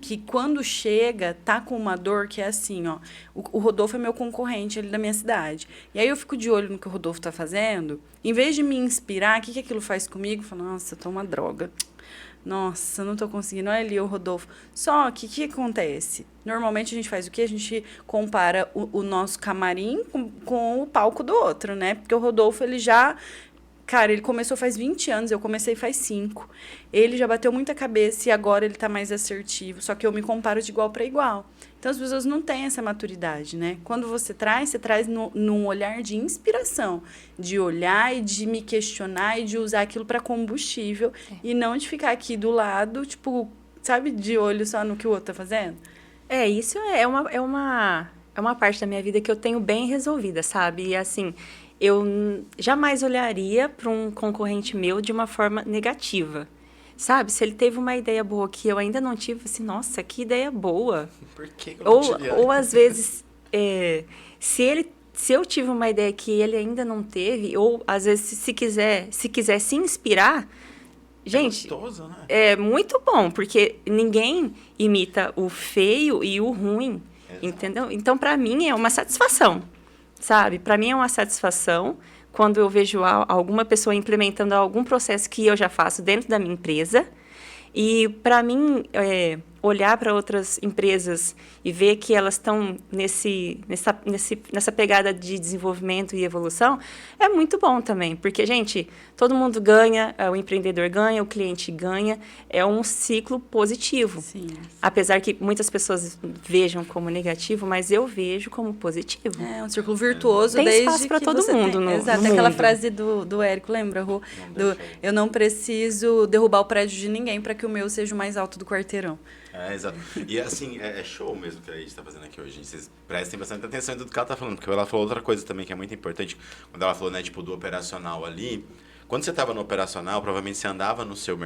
Speaker 1: que quando chega, tá com uma dor que é assim, ó. O Rodolfo é meu concorrente ali da minha cidade. E aí eu fico de olho no que o Rodolfo tá fazendo. Em vez de me inspirar, o que aquilo faz comigo? Eu falo, nossa, eu tô uma droga. Nossa, não tô conseguindo. Olha ali o Rodolfo. Só que o que acontece? Normalmente a gente faz o quê? A gente compara o nosso camarim com o palco do outro, né? Porque o Rodolfo, ele já... Cara, ele começou faz 20 anos, eu comecei faz 5. Ele já bateu muita cabeça e agora ele tá mais assertivo. Só que eu me comparo de igual para igual. Então, as pessoas não têm essa maturidade, né? Quando você traz num olhar de inspiração. De olhar e de me questionar e de usar aquilo para combustível. E não de ficar aqui do lado, tipo, sabe, de olho só no que o outro tá fazendo.
Speaker 3: Isso é uma parte da minha vida que eu tenho bem resolvida, sabe? E assim... eu jamais olharia para um concorrente meu de uma forma negativa, sabe? Se ele teve uma ideia boa que eu ainda não tive, assim, nossa, que ideia boa.
Speaker 2: Por que eu não tive?
Speaker 3: Ou às vezes, se ele se eu tive uma ideia que ele ainda não teve, ou às vezes se quiser se inspirar, gente,
Speaker 2: gostoso, né?
Speaker 3: é muito bom, porque ninguém imita o feio e o ruim, entendeu? Então, para mim, é uma satisfação, sabe? Para mim é uma satisfação quando eu vejo alguma pessoa implementando algum processo que eu já faço dentro da minha empresa. E, para mim, olhar para outras empresas e ver que elas estão nessa pegada de desenvolvimento e evolução é muito bom também. Porque, gente, todo mundo ganha, o empreendedor ganha, o cliente ganha. É um ciclo positivo.
Speaker 1: Sim.
Speaker 3: Apesar que muitas pessoas vejam como negativo, mas eu vejo como positivo.
Speaker 1: É um círculo virtuoso.
Speaker 3: Tem
Speaker 1: desde
Speaker 3: espaço para
Speaker 1: que
Speaker 3: todo
Speaker 1: você
Speaker 3: mundo
Speaker 1: tem.
Speaker 3: no
Speaker 1: Exato,
Speaker 3: mundo.
Speaker 1: aquela frase do Érico, lembra, Rô? Eu não preciso derrubar o prédio de ninguém para que o meu seja o mais alto do quarteirão.
Speaker 2: Exato. E assim, é show mesmo que a gente tá fazendo aqui hoje. Vocês prestem bastante atenção em tudo que ela tá falando, porque ela falou outra coisa também que é muito importante. Quando ela falou, né, tipo, do operacional ali. Quando você estava no operacional, provavelmente você andava no seu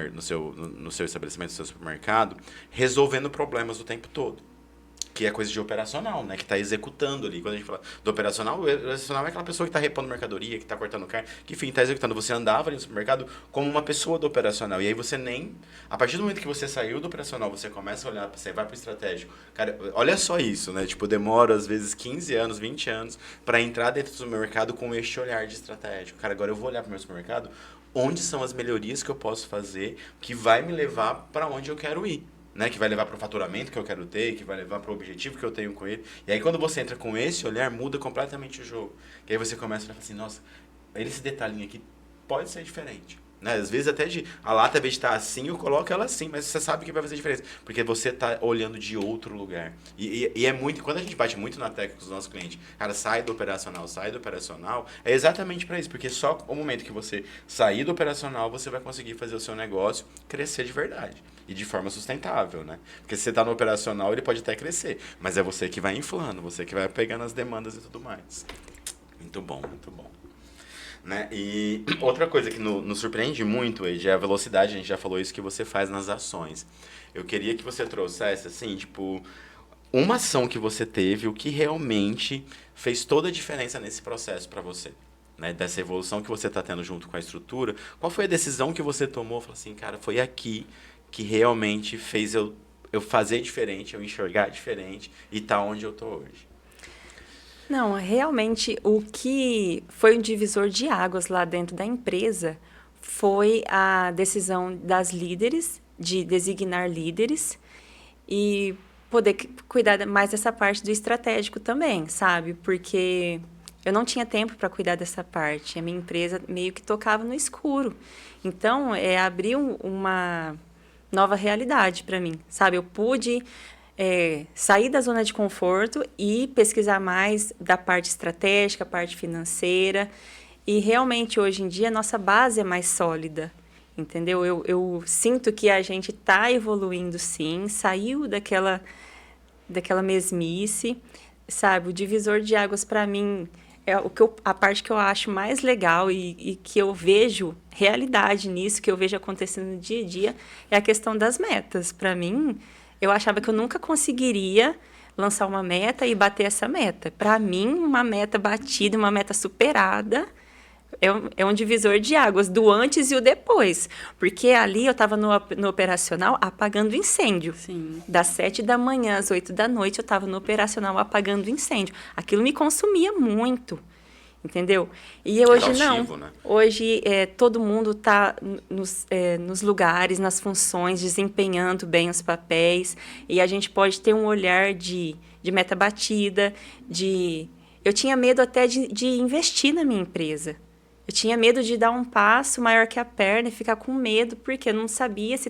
Speaker 2: estabelecimento, no seu supermercado, resolvendo problemas o tempo todo. Que é coisa de operacional, né? Que está executando ali. Quando a gente fala do operacional, o operacional é aquela pessoa que está repondo mercadoria, que está cortando carne, que, enfim, está executando. Você andava ali no supermercado como uma pessoa do operacional. E aí você nem... A partir do momento que você saiu do operacional, você começa a olhar, você vai para o estratégico. Cara, olha só isso, né? Tipo, demora, às vezes, 15 anos, 20 anos para entrar dentro do supermercado com este olhar de estratégico. Cara, agora eu vou olhar para o meu supermercado, onde são as melhorias que eu posso fazer que vai me levar para onde eu quero ir. Né, que vai levar para o faturamento que eu quero ter, que vai levar para o objetivo que eu tenho com ele. E aí, quando você entra com esse olhar, muda completamente o jogo. E aí você começa a falar assim, nossa, esse detalhinho aqui pode ser diferente. Né? Às vezes até a lata, ao invés de estar assim, eu coloco ela assim, mas você sabe que vai fazer diferença. Porque você está olhando de outro lugar. E é muito, quando a gente bate muito na tecla com os nossos clientes, cara, sai do operacional, é exatamente para isso. Porque só o momento que você sair do operacional, você vai conseguir fazer o seu negócio crescer de verdade. E de forma sustentável, né? Porque se você está no operacional, ele pode até crescer. Mas é você que vai inflando, você que vai pegando as demandas e tudo mais. Muito bom, muito bom. Né? E outra coisa que nos surpreende muito, Ed, é a velocidade, a gente já falou isso, que você faz nas ações. Eu queria que você trouxesse, assim, tipo, uma ação que você teve, o que realmente fez toda a diferença nesse processo para você. Né? Dessa evolução que você está tendo junto com a estrutura. Qual foi a decisão que você tomou? Falou assim, cara, foi aqui que realmente fez eu fazer diferente, eu enxergar diferente e tá onde eu tô hoje.
Speaker 3: Não, realmente o que foi um divisor de águas lá dentro da empresa foi a decisão das líderes de designar líderes e poder cuidar mais dessa parte do estratégico também, sabe? Porque eu não tinha tempo para cuidar dessa parte. A minha empresa meio que tocava no escuro. Então, abriu uma nova realidade para mim, sabe? Eu pude sair da zona de conforto e pesquisar mais da parte estratégica, parte financeira. E realmente, hoje em dia, a nossa base é mais sólida, entendeu? Eu sinto que a gente está evoluindo, sim, saiu daquela mesmice, sabe? O divisor de águas, para mim, é a parte que eu acho mais legal e que eu vejo realidade nisso, que eu vejo acontecendo no dia a dia, é a questão das metas. Para mim, eu achava que eu nunca conseguiria lançar uma meta e bater essa meta. Para mim, uma meta batida, uma meta superada, é um divisor de águas, do antes e o depois. Porque ali eu estava no operacional apagando incêndio.
Speaker 1: Sim.
Speaker 3: Das 7 da manhã às 8 da noite, eu estava no operacional apagando incêndio. Aquilo me consumia muito, entendeu? E hoje não.
Speaker 2: Né?
Speaker 3: Hoje todo mundo está nos lugares, nas funções, desempenhando bem os papéis. E a gente pode ter um olhar de meta batida, Eu tinha medo até de investir na minha empresa. Eu tinha medo de dar um passo maior que a perna e ficar com medo, porque eu não sabia se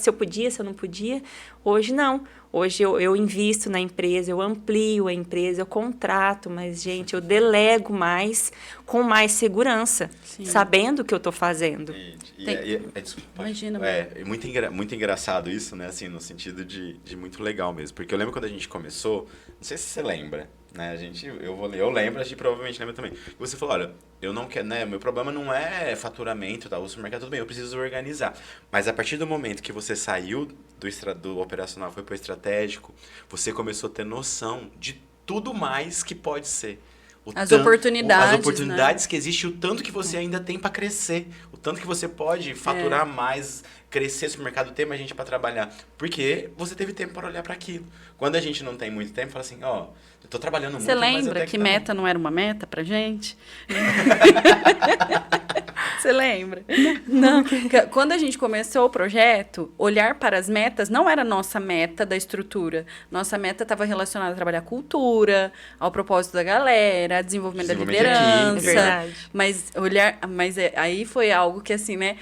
Speaker 3: eu podia, se eu não podia. Hoje, não. Hoje, eu invisto na empresa, eu amplio a empresa, eu contrato mais gente, eu delego mais, com mais segurança,
Speaker 1: Sim.
Speaker 3: sabendo o que eu estou fazendo.
Speaker 2: Desculpa,
Speaker 1: Imagina.
Speaker 2: É muito engraçado isso, né? Assim, no sentido de muito legal mesmo. Porque eu lembro quando a gente começou, não sei se você lembra, né? Eu lembro, a gente provavelmente lembra também. Você falou, olha, eu não quero, né? Meu problema não é faturamento, tá? O supermercado, tudo bem, eu preciso organizar. Mas a partir do momento que você saiu do operacional, foi pro estratégico, você começou a ter noção de tudo mais que pode ser.
Speaker 1: As oportunidades,
Speaker 2: as oportunidades, né? Que existem, o tanto que você ainda tem para crescer, o tanto que você pode faturar mais, crescer se o mercado tem mais gente para trabalhar, porque você teve tempo para olhar para aquilo. Quando a gente não tem muito tempo, fala assim, ó, eu tô trabalhando muito,
Speaker 1: você
Speaker 2: mas eu
Speaker 1: lembra
Speaker 2: tenho
Speaker 1: que
Speaker 2: tá
Speaker 1: meta não era uma meta pra gente? Você lembra? Não. Quando a gente começou o projeto, olhar para as metas não era nossa meta da estrutura. Nossa meta estava relacionada a trabalhar cultura, ao propósito da galera, desenvolvimento da liderança.
Speaker 2: De equipe,
Speaker 3: verdade.
Speaker 1: Aí foi algo que, assim, né?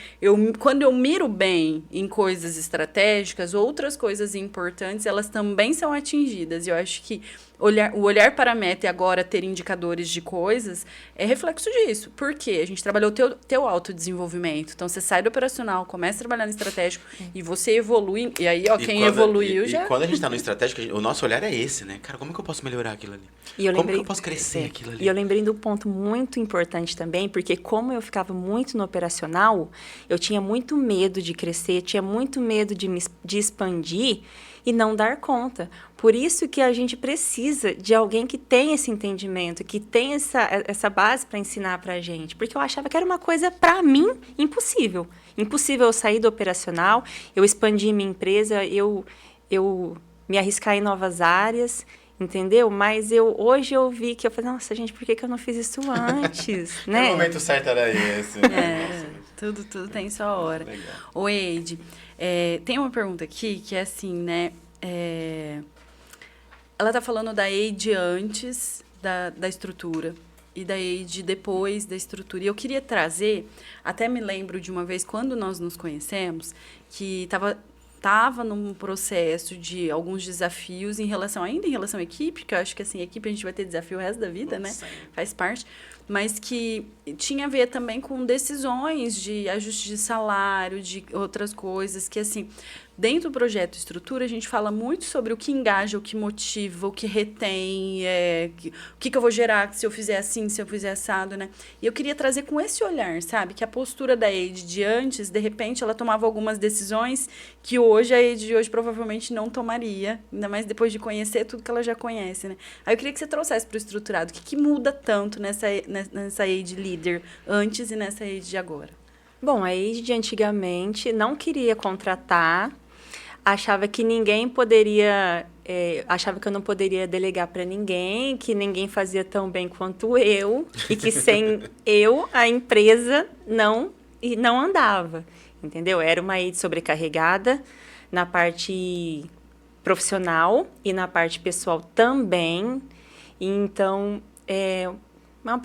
Speaker 1: Quando eu miro bem em coisas estratégicas, outras coisas importantes, elas também são atingidas. E eu acho que o olhar para a meta e agora ter indicadores de coisas é reflexo disso. Por quê? A gente trabalhou teu autodesenvolvimento. Então, você sai do operacional, começa a trabalhar no estratégico e você evolui. E aí, ó, quem evoluiu já...
Speaker 2: E quando a gente está no estratégico, o nosso olhar é esse, né? Cara, como que eu posso melhorar aquilo ali? Como que eu posso crescer aquilo ali?
Speaker 3: E eu lembrei de um ponto muito importante também, porque como eu ficava muito no operacional, eu tinha muito medo de crescer, tinha muito medo de expandir e não dar conta. Por isso que a gente precisa de alguém que tenha esse entendimento, que tenha essa base para ensinar para a gente. Porque eu achava que era uma coisa, para mim, impossível. Impossível eu sair do operacional, eu expandir minha empresa, eu me arriscar em novas áreas, entendeu? Mas hoje eu vi que eu falei, nossa, gente, por que eu não fiz isso antes? Né?
Speaker 2: O momento certo era esse.
Speaker 1: Tudo tem sua hora.
Speaker 2: Legal.
Speaker 1: Ô, Eide, tem uma pergunta aqui que é assim, né? Ela tá falando da Eide antes da estrutura e da Eide depois da estrutura. E eu queria trazer, até me lembro de uma vez, quando nós nos conhecemos, que tava num processo de alguns desafios ainda em relação à equipe, que eu acho que assim, equipe a gente vai ter desafio o resto da vida, né? Faz parte. Mas que tinha a ver também com decisões de ajuste de salário, de outras coisas, que assim, dentro do projeto Estrutura, a gente fala muito sobre o que engaja, o que motiva, o que retém, o que eu vou gerar se eu fizer assim, se eu fizer assado, né? E eu queria trazer com esse olhar, sabe? Que a postura da Eide de antes, de repente, ela tomava algumas decisões que hoje a Eide de hoje provavelmente não tomaria, ainda mais depois de conhecer tudo que ela já conhece, né? Aí eu queria que você trouxesse para o estruturado, o que muda tanto nessa Eide líder antes e nessa Eide de agora?
Speaker 3: Bom, a Eide de antigamente não queria contratar, achava que ninguém poderia, achava que eu não poderia delegar para ninguém, que ninguém fazia tão bem quanto eu, e que sem eu, a empresa não andava, entendeu? Era uma Eide sobrecarregada na parte profissional e na parte pessoal também. Então,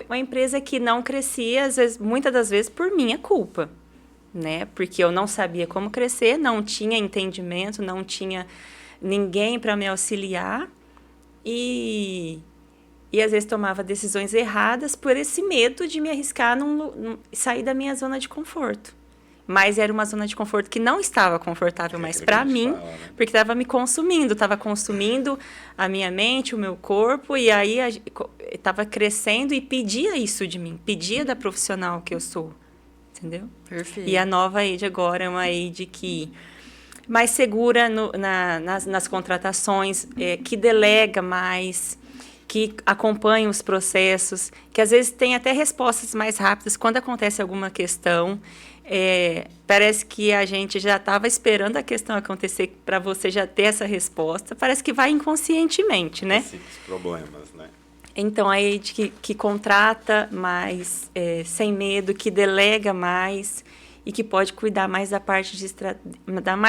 Speaker 3: uma empresa que não crescia, às vezes, muitas das vezes, por minha culpa, né? Porque eu não sabia como crescer, não tinha entendimento, não tinha ninguém para me auxiliar e às vezes tomava decisões erradas por esse medo de me arriscar sair da minha zona de conforto. Mas era uma zona de conforto que não estava confortável mais para mim, né? Porque estava me consumindo, estava consumindo a minha mente, o meu corpo, e aí estava crescendo e pedia isso de mim, pedia da profissional que eu sou, entendeu?
Speaker 1: Perfeito.
Speaker 3: E a nova Eide agora é uma Eide que mais segura nas contratações, que delega mais, que acompanha os processos, que às vezes tem até respostas mais rápidas quando acontece alguma questão. Parece que a gente já estava esperando a questão acontecer para você já ter essa resposta. Parece que vai inconscientemente, né?
Speaker 2: Esses problemas, né?
Speaker 3: Então, a Eide que contrata mais, sem medo, que delega mais e que pode cuidar mais da parte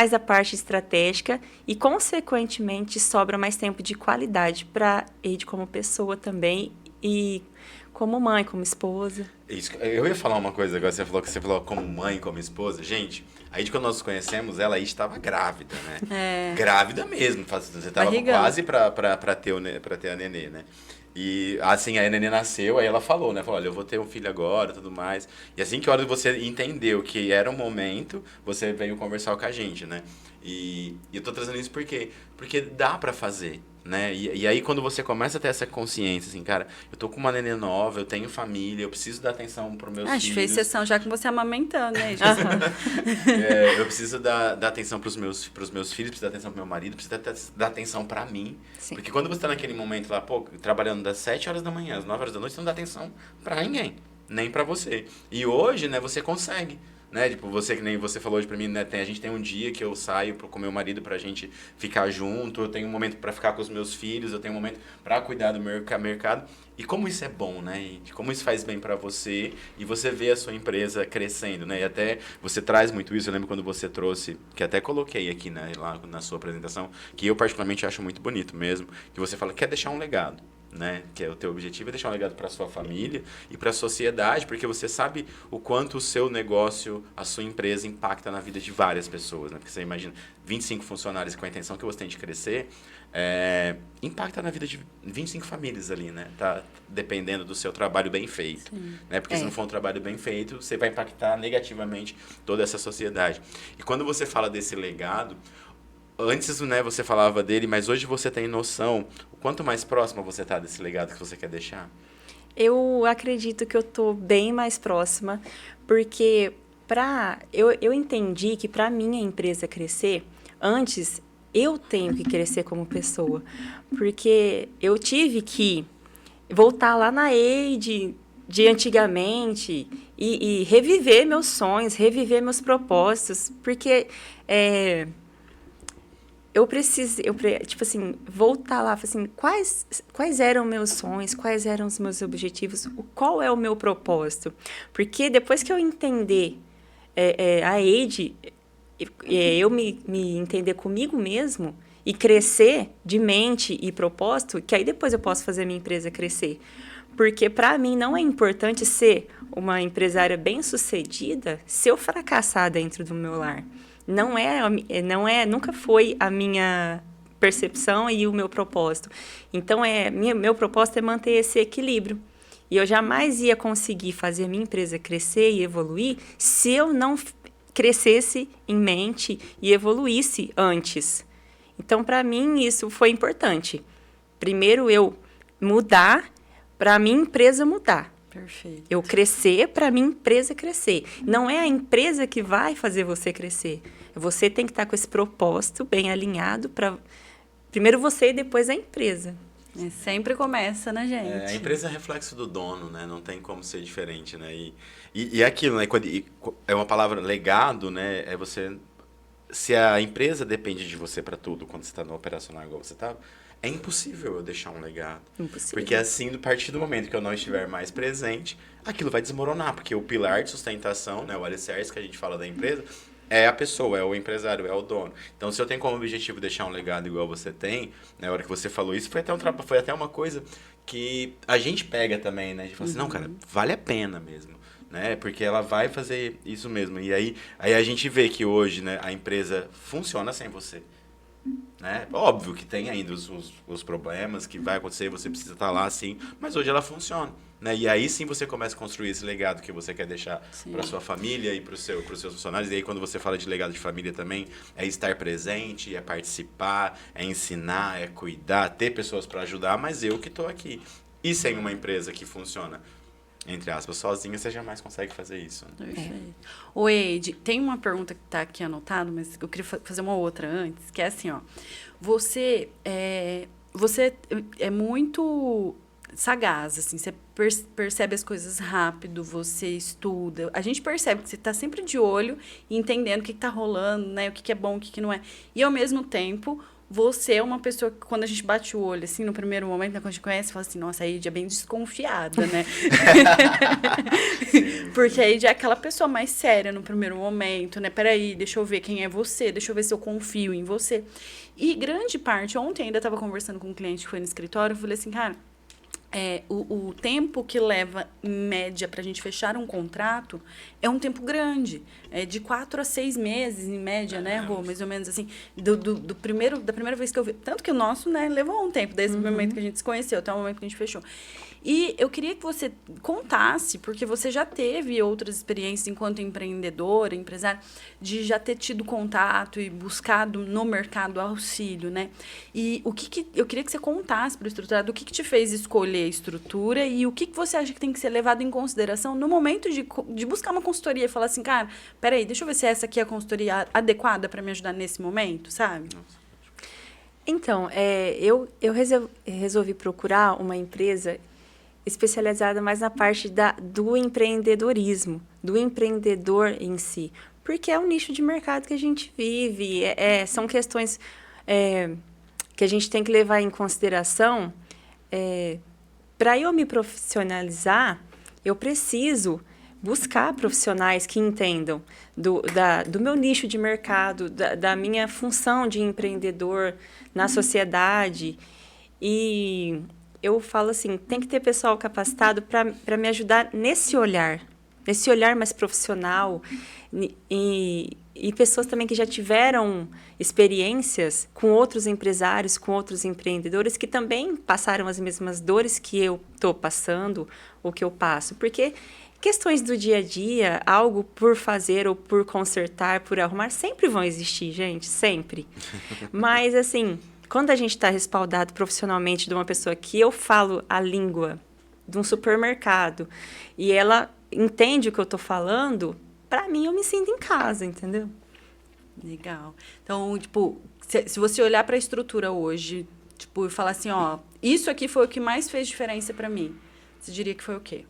Speaker 3: da parte estratégica e, consequentemente, sobra mais tempo de qualidade para a Eide como pessoa também e como mãe, como esposa.
Speaker 2: Isso, eu ia falar uma coisa agora, você falou como mãe, como esposa. Gente, aí de quando nós nos conhecemos, ela aí estava grávida, né? Grávida mesmo. Você estava quase para ter a nenê, né? E assim, a nenê nasceu, aí ela falou, né? Falou, olha, eu vou ter um filho agora e tudo mais. E assim que a hora você entendeu que era o momento, você veio conversar com a gente, né? E eu tô trazendo isso por quê? Porque dá para fazer. né? E aí, quando você começa a ter essa consciência, assim, cara, eu tô com uma nenê nova, eu tenho família, eu preciso dar atenção pros meus
Speaker 1: A gente fez
Speaker 2: filhos.
Speaker 1: sessão já com você amamentando, né?
Speaker 2: Eu preciso dar atenção pros meus filhos, preciso dar atenção pro meu marido, preciso dar atenção pra mim.
Speaker 3: Sim.
Speaker 2: Porque quando você tá naquele momento lá, pô, trabalhando das 7 horas da manhã às 9 horas da noite, você não dá atenção pra ninguém, nem pra você. E hoje, né, você consegue. Né? Tipo, você, que nem você falou hoje pra mim, né? A gente tem um dia que eu saio com meu marido pra gente ficar junto, eu tenho um momento pra ficar com os meus filhos, eu tenho um momento pra cuidar do mercado. E como isso é bom, né? E como isso faz bem pra você e você vê a sua empresa crescendo, né? E até você traz muito isso, eu lembro quando você trouxe, que até coloquei aqui, né, lá na sua apresentação, que eu particularmente acho muito bonito mesmo, que você fala que quer deixar um legado. Né? Que é o teu objetivo é deixar um legado para sua família e para a sociedade, porque você sabe o quanto o seu negócio, a sua empresa impacta na vida de várias pessoas, né? Porque você imagina 25 funcionários com a intenção que você tem de crescer, impacta na vida de 25 famílias ali, né? Tá dependendo do seu trabalho bem feito, né? Porque se não for um trabalho bem feito, você vai impactar negativamente toda essa sociedade. E quando você fala desse legado, antes, né, você falava dele, mas hoje você tem noção o quanto mais próximo você está desse legado que você quer deixar?
Speaker 3: Eu acredito que eu estou bem mais próxima, porque eu entendi que para minha empresa crescer, antes eu tenho que crescer como pessoa, porque eu tive que voltar lá na Eide de antigamente e reviver meus sonhos, reviver meus propósitos, porque eu preciso, tipo assim, voltar lá, assim, quais eram meus sonhos, quais eram os meus objetivos, qual é o meu propósito? Porque depois que eu entender a Eide, eu me entender comigo mesmo e crescer de mente e propósito, que aí depois eu posso fazer a minha empresa crescer. Porque para mim não é importante ser uma empresária bem-sucedida se eu fracassar dentro do meu lar. Nunca foi a minha percepção e o meu propósito. Então, meu propósito é manter esse equilíbrio. E eu jamais ia conseguir fazer a minha empresa crescer e evoluir se eu não crescesse em mente e evoluísse antes. Então, para mim, isso foi importante. Primeiro, eu mudar para a minha empresa mudar.
Speaker 1: Perfeito.
Speaker 3: Eu crescer para a minha empresa crescer. Não é a empresa que vai fazer você crescer. Você tem que estar com esse propósito bem alinhado para primeiro você e depois a empresa.
Speaker 1: Sempre começa, né, gente?
Speaker 2: A empresa é reflexo do dono, né? Não tem como ser diferente, né? E aquilo, né? É uma palavra legado, né? É você... Se a empresa depende de você para tudo, quando você está no operacional igual você estava, é impossível eu deixar um legado.
Speaker 3: Impossível.
Speaker 2: Porque assim, a partir do momento que eu não estiver mais presente, aquilo vai desmoronar. Porque o pilar de sustentação, né, o alicerce que a gente fala da empresa, é a pessoa, é o empresário, é o dono. Então, se eu tenho como objetivo deixar um legado igual você tem, na hora que você falou isso, foi até uma coisa que a gente pega também, né? A gente fala assim, não, cara, vale a pena mesmo. Né? Porque ela vai fazer isso mesmo. E aí a gente vê que hoje, né, a empresa funciona sem você. Né? Óbvio que tem ainda os problemas que vai acontecer, você precisa estar lá, sim, mas hoje ela funciona. Né? E aí sim você começa a construir esse legado que você quer deixar para sua família e para os seus funcionários. E aí quando você fala de legado de família também, é estar presente, é participar, é ensinar, é cuidar, ter pessoas para ajudar, mas eu que estou aqui. E sem uma empresa que funciona, entre aspas, sozinha, você jamais consegue fazer isso. Né?
Speaker 1: Perfeito. Ô, Eide, tem uma pergunta que está aqui anotada, mas eu queria fazer uma outra antes, que é assim, ó. Você é muito sagaz, assim, você percebe as coisas rápido, você estuda. A gente percebe que você está sempre de olho e entendendo o que está rolando, né? O que é bom, o que não é. E, ao mesmo tempo, você é uma pessoa que, quando a gente bate o olho, assim, no primeiro momento, né, quando a gente conhece, fala assim, nossa, a Eide é bem desconfiada, né? Porque a Eide é aquela pessoa mais séria no primeiro momento, né? Peraí, deixa eu ver quem é você, deixa eu ver se eu confio em você. E grande parte, ontem ainda estava conversando com um cliente que foi no escritório, eu falei assim, cara, o tempo que leva, em média, para a gente fechar um contrato é um tempo grande. É de 4 a 6 meses, em média, né, Rô? Mais ou menos assim. Da primeira vez que eu vi. Tanto que o nosso, né, levou um tempo, desde o momento que a gente se conheceu até o momento que a gente fechou. E eu queria que você contasse, porque você já teve outras experiências enquanto empreendedora, empresária, de já ter tido contato e buscado no mercado auxílio, né? E eu queria que você contasse para o estruturado o que te fez escolher a estrutura e o que você acha que tem que ser levado em consideração no momento de buscar uma consultoria e falar assim, cara, peraí, deixa eu ver se essa aqui é a consultoria adequada para me ajudar nesse momento, sabe?
Speaker 3: Então, eu resolvi procurar uma empresa especializada mais na parte do empreendedorismo, do empreendedor em si. Porque é o nicho de mercado que a gente vive, são questões que a gente tem que levar em consideração. Para eu me profissionalizar, eu preciso buscar profissionais que entendam do meu nicho de mercado, da minha função de empreendedor na sociedade. E eu falo assim, tem que ter pessoal capacitado para me ajudar nesse olhar mais profissional e pessoas também que já tiveram experiências com outros empresários, com outros empreendedores que também passaram as mesmas dores que eu estou passando ou que eu passo. Porque questões do dia a dia, algo por fazer ou por consertar, por arrumar, sempre vão existir, gente, sempre. Mas, assim, quando a gente está respaldado profissionalmente de uma pessoa que eu falo a língua de um supermercado e ela entende o que eu estou falando, para mim, eu me sinto em casa, entendeu?
Speaker 1: Legal. Então, tipo, se você olhar para a estrutura hoje, tipo, e falar assim, ó, isso aqui foi o que mais fez diferença para mim, você diria que foi o quê?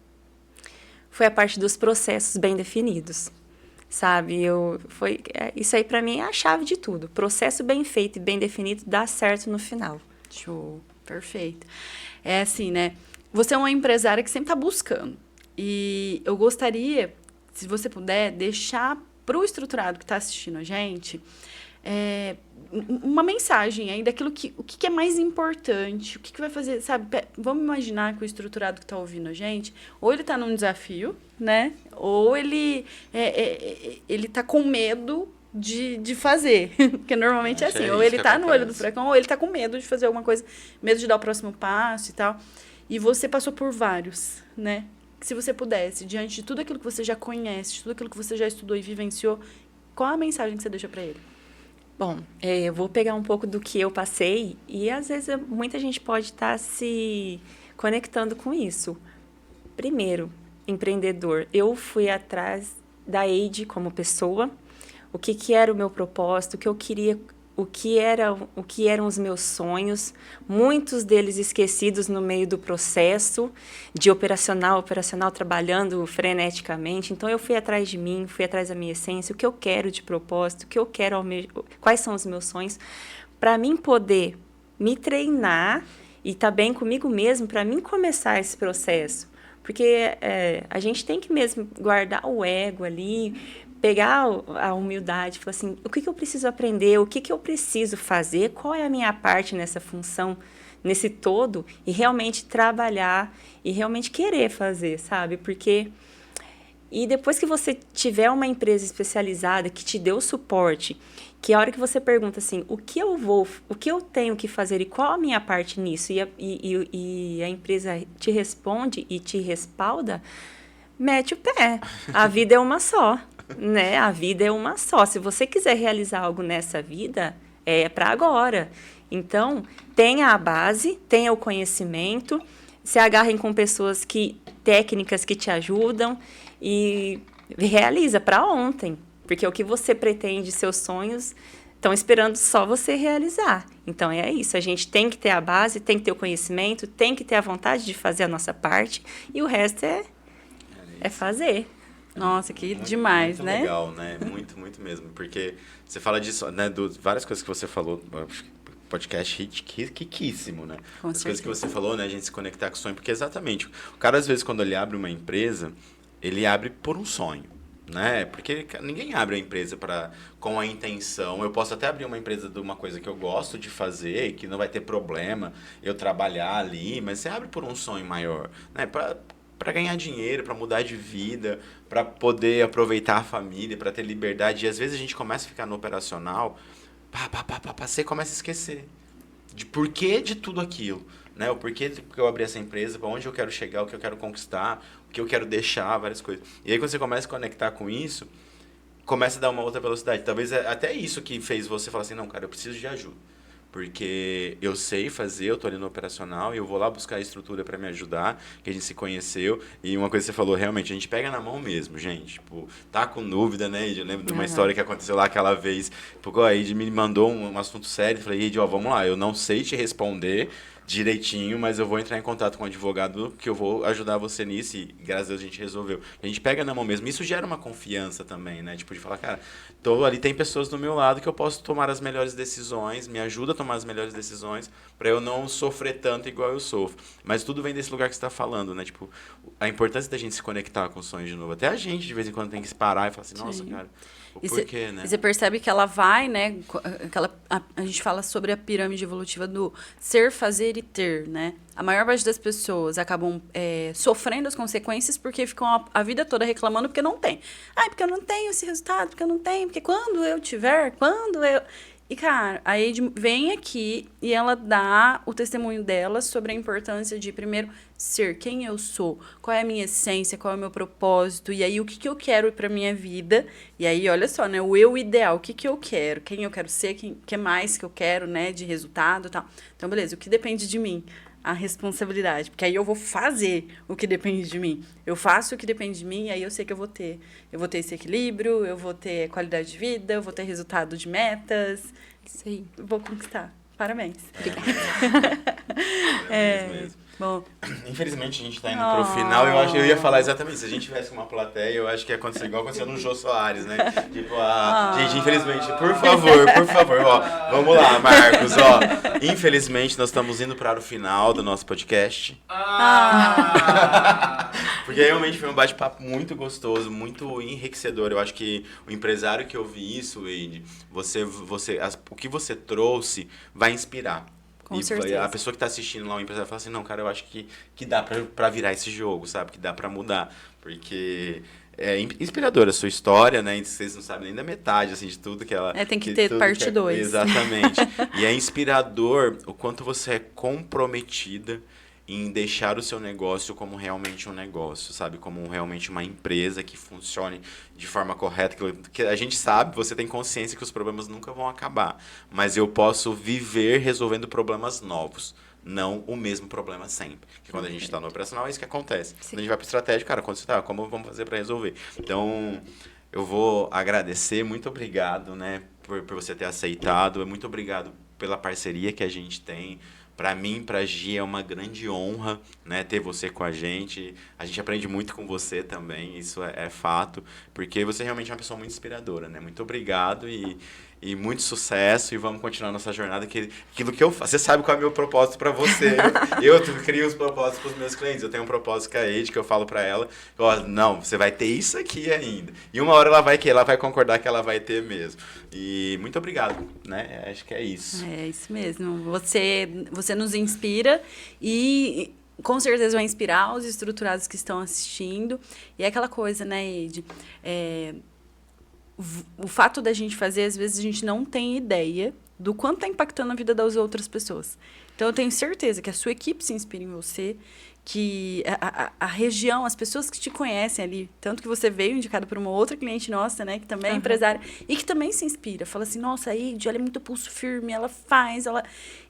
Speaker 3: Foi a parte dos processos bem definidos, sabe? Isso aí, para mim, é a chave de tudo. Processo bem feito e bem definido dá certo no final.
Speaker 1: Show. Perfeito. É assim, né? Você é uma empresária que sempre está buscando. E eu gostaria, se você puder, deixar para o estruturado que está assistindo a gente uma mensagem aí daquilo o que é mais importante, o que vai fazer, sabe? Vamos imaginar que o estruturado que está ouvindo a gente, ou ele está num desafio, né? Ou ele está com medo de fazer. Porque normalmente é assim, ou ele está no olho do furacão, ou ele está com medo de fazer alguma coisa, medo de dar o próximo passo e tal. E você passou por vários, né? Se você pudesse, diante de tudo aquilo que você já conhece, de tudo aquilo que você já estudou e vivenciou, qual a mensagem que você deixa para ele?
Speaker 3: Bom, eu vou pegar um pouco do que eu passei e, às vezes, muita gente pode estar se conectando com isso. Primeiro, empreendedor. Eu fui atrás da Eide como pessoa, o que era o meu propósito, o que eu queria, o que eram os meus sonhos, muitos deles esquecidos no meio do processo de operacional, trabalhando freneticamente. Então, eu fui atrás de mim, fui atrás da minha essência, o que eu quero de propósito, o que eu quero, quais são os meus sonhos, para mim poder me treinar e estar bem comigo mesmo, para mim começar esse processo. Porque a gente tem que mesmo guardar o ego ali, pegar a humildade, falar assim, o que eu preciso aprender, o que eu preciso fazer, qual é a minha parte nessa função, nesse todo, e realmente trabalhar e realmente querer fazer, sabe? Porque... E depois que você tiver uma empresa especializada que te dê o suporte, que a hora que você pergunta assim, o que eu tenho que fazer e qual a minha parte nisso, e a empresa te responde e te respalda, mete o pé. A vida é uma só, né? A vida é uma só. Se você quiser realizar algo nessa vida, é para agora. Então, tenha a base, tenha o conhecimento, se agarrem com pessoas técnicas que te ajudam e realiza para ontem. Porque o que você pretende, seus sonhos, estão esperando só você realizar. Então, é isso. A gente tem que ter a base, tem que ter o conhecimento, tem que ter a vontade de fazer a nossa parte e o resto é fazer.
Speaker 1: Nossa, que demais,
Speaker 2: muito
Speaker 1: né?
Speaker 2: Legal, né? Muito, muito mesmo. Porque você fala disso, né? Várias coisas que você falou, podcast riquíssimo, né? As coisas que você falou, né? A gente se conectar com o sonho. Porque exatamente, o cara, às vezes, quando ele abre uma empresa, ele abre por um sonho. né? Porque ninguém abre a empresa com a intenção. Eu posso até abrir uma empresa de uma coisa que eu gosto de fazer, que não vai ter problema eu trabalhar ali, mas você abre por um sonho maior, né? Para ganhar dinheiro, para mudar de vida, para poder aproveitar a família, para ter liberdade. E às vezes a gente começa a ficar no operacional, você começa a esquecer de porquê de tudo aquilo, né? O porquê que eu abri essa empresa, para onde eu quero chegar, o que eu quero conquistar, o que eu quero deixar, várias coisas. E aí quando você começa a conectar com isso, começa a dar uma outra velocidade. Talvez até isso que fez você falar assim, não, cara, eu preciso de ajuda. Porque eu sei fazer, eu tô ali no operacional e eu vou lá buscar a estrutura para me ajudar, que a gente se conheceu. E uma coisa que você falou, realmente, a gente pega na mão mesmo, gente. Tipo, tá com dúvida, né, Ed? Eu lembro de uma história que aconteceu lá aquela vez. Porque a Ed me mandou um assunto sério. Eu falei, Ed, ó, vamos lá, eu não sei te responder direitinho, mas eu vou entrar em contato com o advogado que eu vou ajudar você nisso e graças a Deus a gente resolveu. A gente pega na mão mesmo. Isso gera uma confiança também, né? Tipo, de falar, cara, tô ali, tem pessoas do meu lado que eu posso tomar as melhores decisões, me ajuda a tomar as melhores decisões para eu não sofrer tanto igual eu sofro. Mas tudo vem desse lugar que você tá falando, né? Tipo, a importância da gente se conectar com os sonhos de novo. Até a gente, de vez em quando, tem que se parar e falar assim, nossa, cara, o porquê, né?
Speaker 1: E você percebe que ela vai, né? A gente fala sobre a pirâmide evolutiva do ser, fazer e ter, né? A maior parte das pessoas acabam sofrendo as consequências porque ficam a vida toda reclamando porque não tem. Ai, porque eu não tenho esse resultado, porque eu não tenho, porque quando eu tiver, quando eu... E, cara, a Ed vem aqui e ela dá o testemunho dela sobre a importância de, primeiro, ser quem eu sou, qual é a minha essência, qual é o meu propósito, e aí o que eu quero pra minha vida. E aí, olha só, né, o eu ideal, o que eu quero, quem eu quero ser, que mais que eu quero, né, de resultado e tal. Então, beleza, o que depende de mim? A responsabilidade, porque aí eu vou fazer o que depende de mim. Eu faço o que depende de mim, e aí eu sei que eu vou ter esse equilíbrio, eu vou ter qualidade de vida, eu vou ter resultado de metas.
Speaker 3: Isso aí.
Speaker 1: Vou conquistar. Parabéns.
Speaker 2: Mesmo.
Speaker 1: Bom.
Speaker 2: Infelizmente a gente tá indo pro final. Eu ia falar exatamente, se a gente tivesse uma plateia, eu acho que ia acontecer igual aconteceu no Jô Soares, né? Tipo, gente, infelizmente, por favor, ó, vamos lá, Marcos, ó. Infelizmente nós estamos indo para o final do nosso podcast. Porque realmente foi um bate-papo muito gostoso, muito enriquecedor. Eu acho que o empresário que ouvi isso, Wade, o que você trouxe vai inspirar.
Speaker 1: Com certeza.
Speaker 2: A pessoa que está assistindo lá, o empresário, fala assim, não, cara, eu acho que dá pra virar esse jogo, sabe? Que dá pra mudar. Porque é inspiradora a sua história, né? E vocês não sabem nem da metade, assim, de tudo que ela...
Speaker 1: Tem que ter parte 2.
Speaker 2: Exatamente. E é inspirador o quanto você é comprometida em deixar o seu negócio como realmente um negócio, sabe? Como realmente uma empresa que funcione de forma correta. Que a gente sabe, você tem consciência que os problemas nunca vão acabar. Mas eu posso viver resolvendo problemas novos. Não o mesmo problema sempre. Porque quando a gente está no operacional, é isso que acontece. Sim. Quando a gente vai para o estratégico, cara, quando você tá, como vamos fazer para resolver? Então, eu vou agradecer, muito obrigado, né, por você ter aceitado. Muito obrigado pela parceria que a gente tem. Para mim, para Gi, é uma grande honra, né, ter você com a gente. A gente aprende muito com você também, isso é fato, porque você realmente é uma pessoa muito inspiradora, né? Muito obrigado e muito sucesso, e vamos continuar nossa jornada. Aquilo que eu faço, você sabe qual é o meu propósito para você. Eu crio os propósitos para os meus clientes. Eu tenho um propósito com a Ed, que eu falo para ela, ó, não, você vai ter isso aqui ainda. E uma hora ela vai concordar que ela vai ter mesmo. E muito obrigado, né? Acho que é isso.
Speaker 1: É isso mesmo. Você nos inspira e com certeza vai inspirar os estruturados que estão assistindo. E é aquela coisa, né, Ed? O fato da gente fazer, às vezes a gente não tem ideia do quanto está impactando a vida das outras pessoas. Então, eu tenho certeza que a sua equipe se inspira em você, que a região, as pessoas que te conhecem ali, tanto que você veio indicado por uma outra cliente nossa, né, que também é empresária, e que também se inspira. Fala assim, nossa, a Ed, ela é muito pulso firme, ela faz, ela...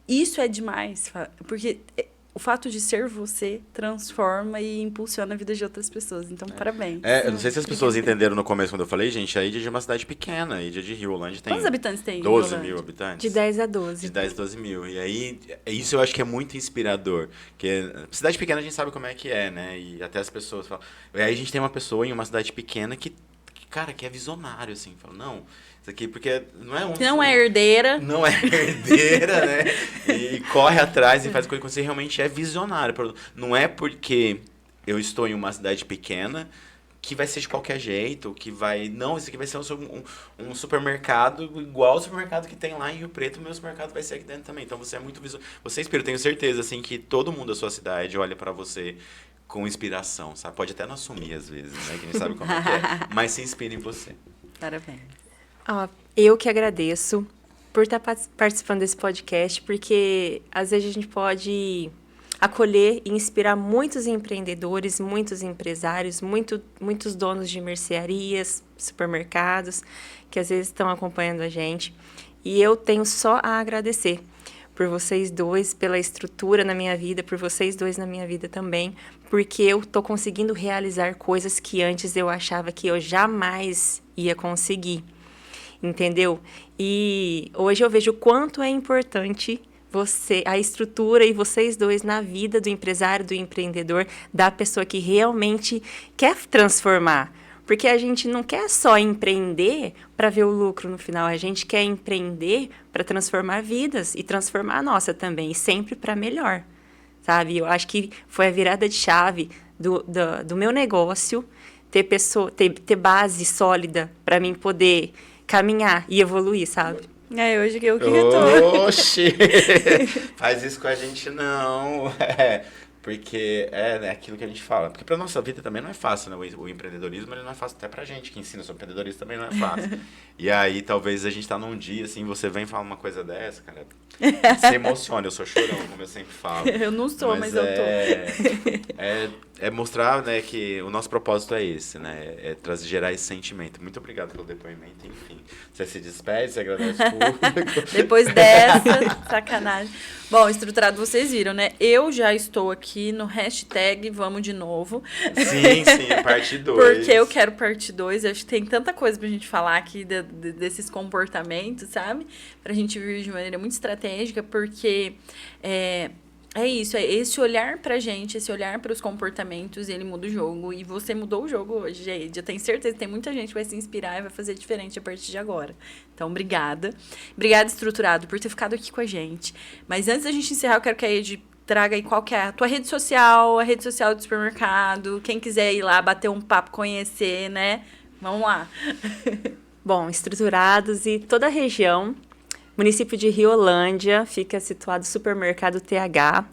Speaker 1: Isso é demais, porque... O fato de ser você transforma e impulsiona a vida de outras pessoas. Então, parabéns.
Speaker 2: Eu não sei se as pessoas entenderam no começo quando eu falei, gente, a Ida é uma cidade pequena, a Ida de Rio Holândia tem...
Speaker 1: Quantos habitantes tem?
Speaker 2: 12 mil habitantes.
Speaker 3: De 10 a 12.
Speaker 2: De 10 a 12 mil. E aí, isso eu acho que é muito inspirador. Porque cidade pequena a gente sabe como é que é, né? E até as pessoas falam... E aí a gente tem uma pessoa em uma cidade pequena que é visionário, assim. Fala, não... Isso aqui, porque não é um...
Speaker 1: Não é herdeira.
Speaker 2: Não é herdeira, né? E corre atrás e faz coisa que você realmente é visionário. Não é porque eu estou em uma cidade pequena que vai ser de qualquer jeito, que vai... Não, isso aqui vai ser um supermercado igual ao supermercado que tem lá em Rio Preto, o meu supermercado vai ser aqui dentro também. Então você é muito visual. Você inspira, eu tenho certeza, assim, que todo mundo da sua cidade olha pra você com inspiração, sabe? Pode até não assumir às vezes, né? Que nem sabe como é que é, mas se inspira em você.
Speaker 1: Parabéns.
Speaker 3: Eu que agradeço por estar participando desse podcast, porque às vezes a gente pode acolher e inspirar muitos empreendedores, muitos empresários, muitos donos de mercearias, supermercados, que às vezes estão acompanhando a gente. E eu tenho só a agradecer por vocês dois, pela estrutura na minha vida, por vocês dois na minha vida também, porque eu estou conseguindo realizar coisas que antes eu achava que eu jamais ia conseguir, entendeu? E hoje eu vejo o quanto é importante a estrutura e vocês dois na vida do empresário, do empreendedor, da pessoa que realmente quer transformar. Porque a gente não quer só empreender para ver o lucro no final, a gente quer empreender para transformar vidas e transformar a nossa também, e sempre para melhor, sabe? Eu acho que foi a virada de chave do meu negócio, ter base sólida para mim poder caminhar e evoluir, sabe?
Speaker 1: Hoje eu que retorno.
Speaker 2: Oxi! Faz isso com a gente, não. Porque é aquilo que a gente fala. Porque pra nossa vida também não é fácil, né? O empreendedorismo ele não é fácil até pra gente que ensina sobre empreendedorismo também não é fácil. E aí, talvez a gente tá num dia, assim, você vem falar uma coisa dessa, cara, você emociona. Eu sou chorão, como eu sempre falo.
Speaker 1: Eu não sou, mas eu tô.
Speaker 2: É mostrar, né, que o nosso propósito é esse, né? É gerar esse sentimento. Muito obrigado pelo depoimento, enfim. Você se despede, você agradece o público.
Speaker 1: Depois dessa, sacanagem. Bom, estruturado, vocês viram, né? Eu já estou aqui no hashtag Vamos de Novo.
Speaker 2: Sim, parte 2.
Speaker 1: Porque eu quero parte 2. Acho que tem tanta coisa pra gente falar aqui desses comportamentos, sabe? Pra gente vir de maneira muito estratégica, porque... É isso, é esse olhar pra gente, esse olhar pros comportamentos, ele muda o jogo. E você mudou o jogo hoje, gente. Eu tenho certeza que tem muita gente que vai se inspirar e vai fazer diferente a partir de agora. Então, obrigada. Obrigada, Estruturado, por ter ficado aqui com a gente. Mas antes da gente encerrar, eu quero que a Ed traga aí qual que é a tua rede social, a rede social do supermercado. Quem quiser ir lá, bater um papo, conhecer, né? Vamos lá.
Speaker 3: Bom, Estruturados e toda a região... Município de Riolândia, fica situado Supermercado TH,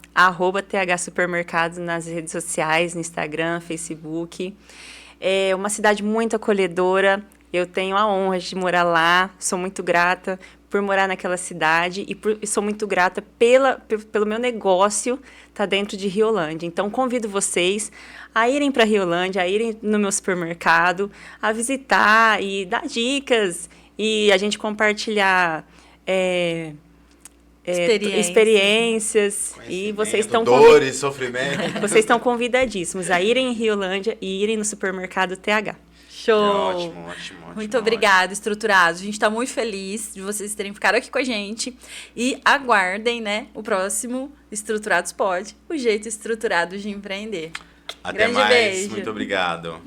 Speaker 3: @TH Supermercados nas redes sociais, no Instagram, Facebook. É uma cidade muito acolhedora, eu tenho a honra de morar lá, sou muito grata por morar naquela cidade e sou muito grata pelo meu negócio estar dentro de Riolândia. Então, convido vocês a irem para Riolândia, a irem no meu supermercado, a visitar e dar dicas e a gente compartilhar... experiências e vocês estão
Speaker 2: dores, sofrimento.
Speaker 3: Vocês estão convidadíssimos a irem em Riolândia e irem no supermercado TH.
Speaker 1: Show!
Speaker 2: Ótimo.
Speaker 1: Muito obrigada, Estruturados. A gente está muito feliz de vocês terem ficado aqui com a gente e aguardem, né, o próximo Estruturados Pod, o jeito estruturado de empreender.
Speaker 2: Até
Speaker 1: Grande
Speaker 2: mais,
Speaker 1: beijo.
Speaker 2: muito obrigado.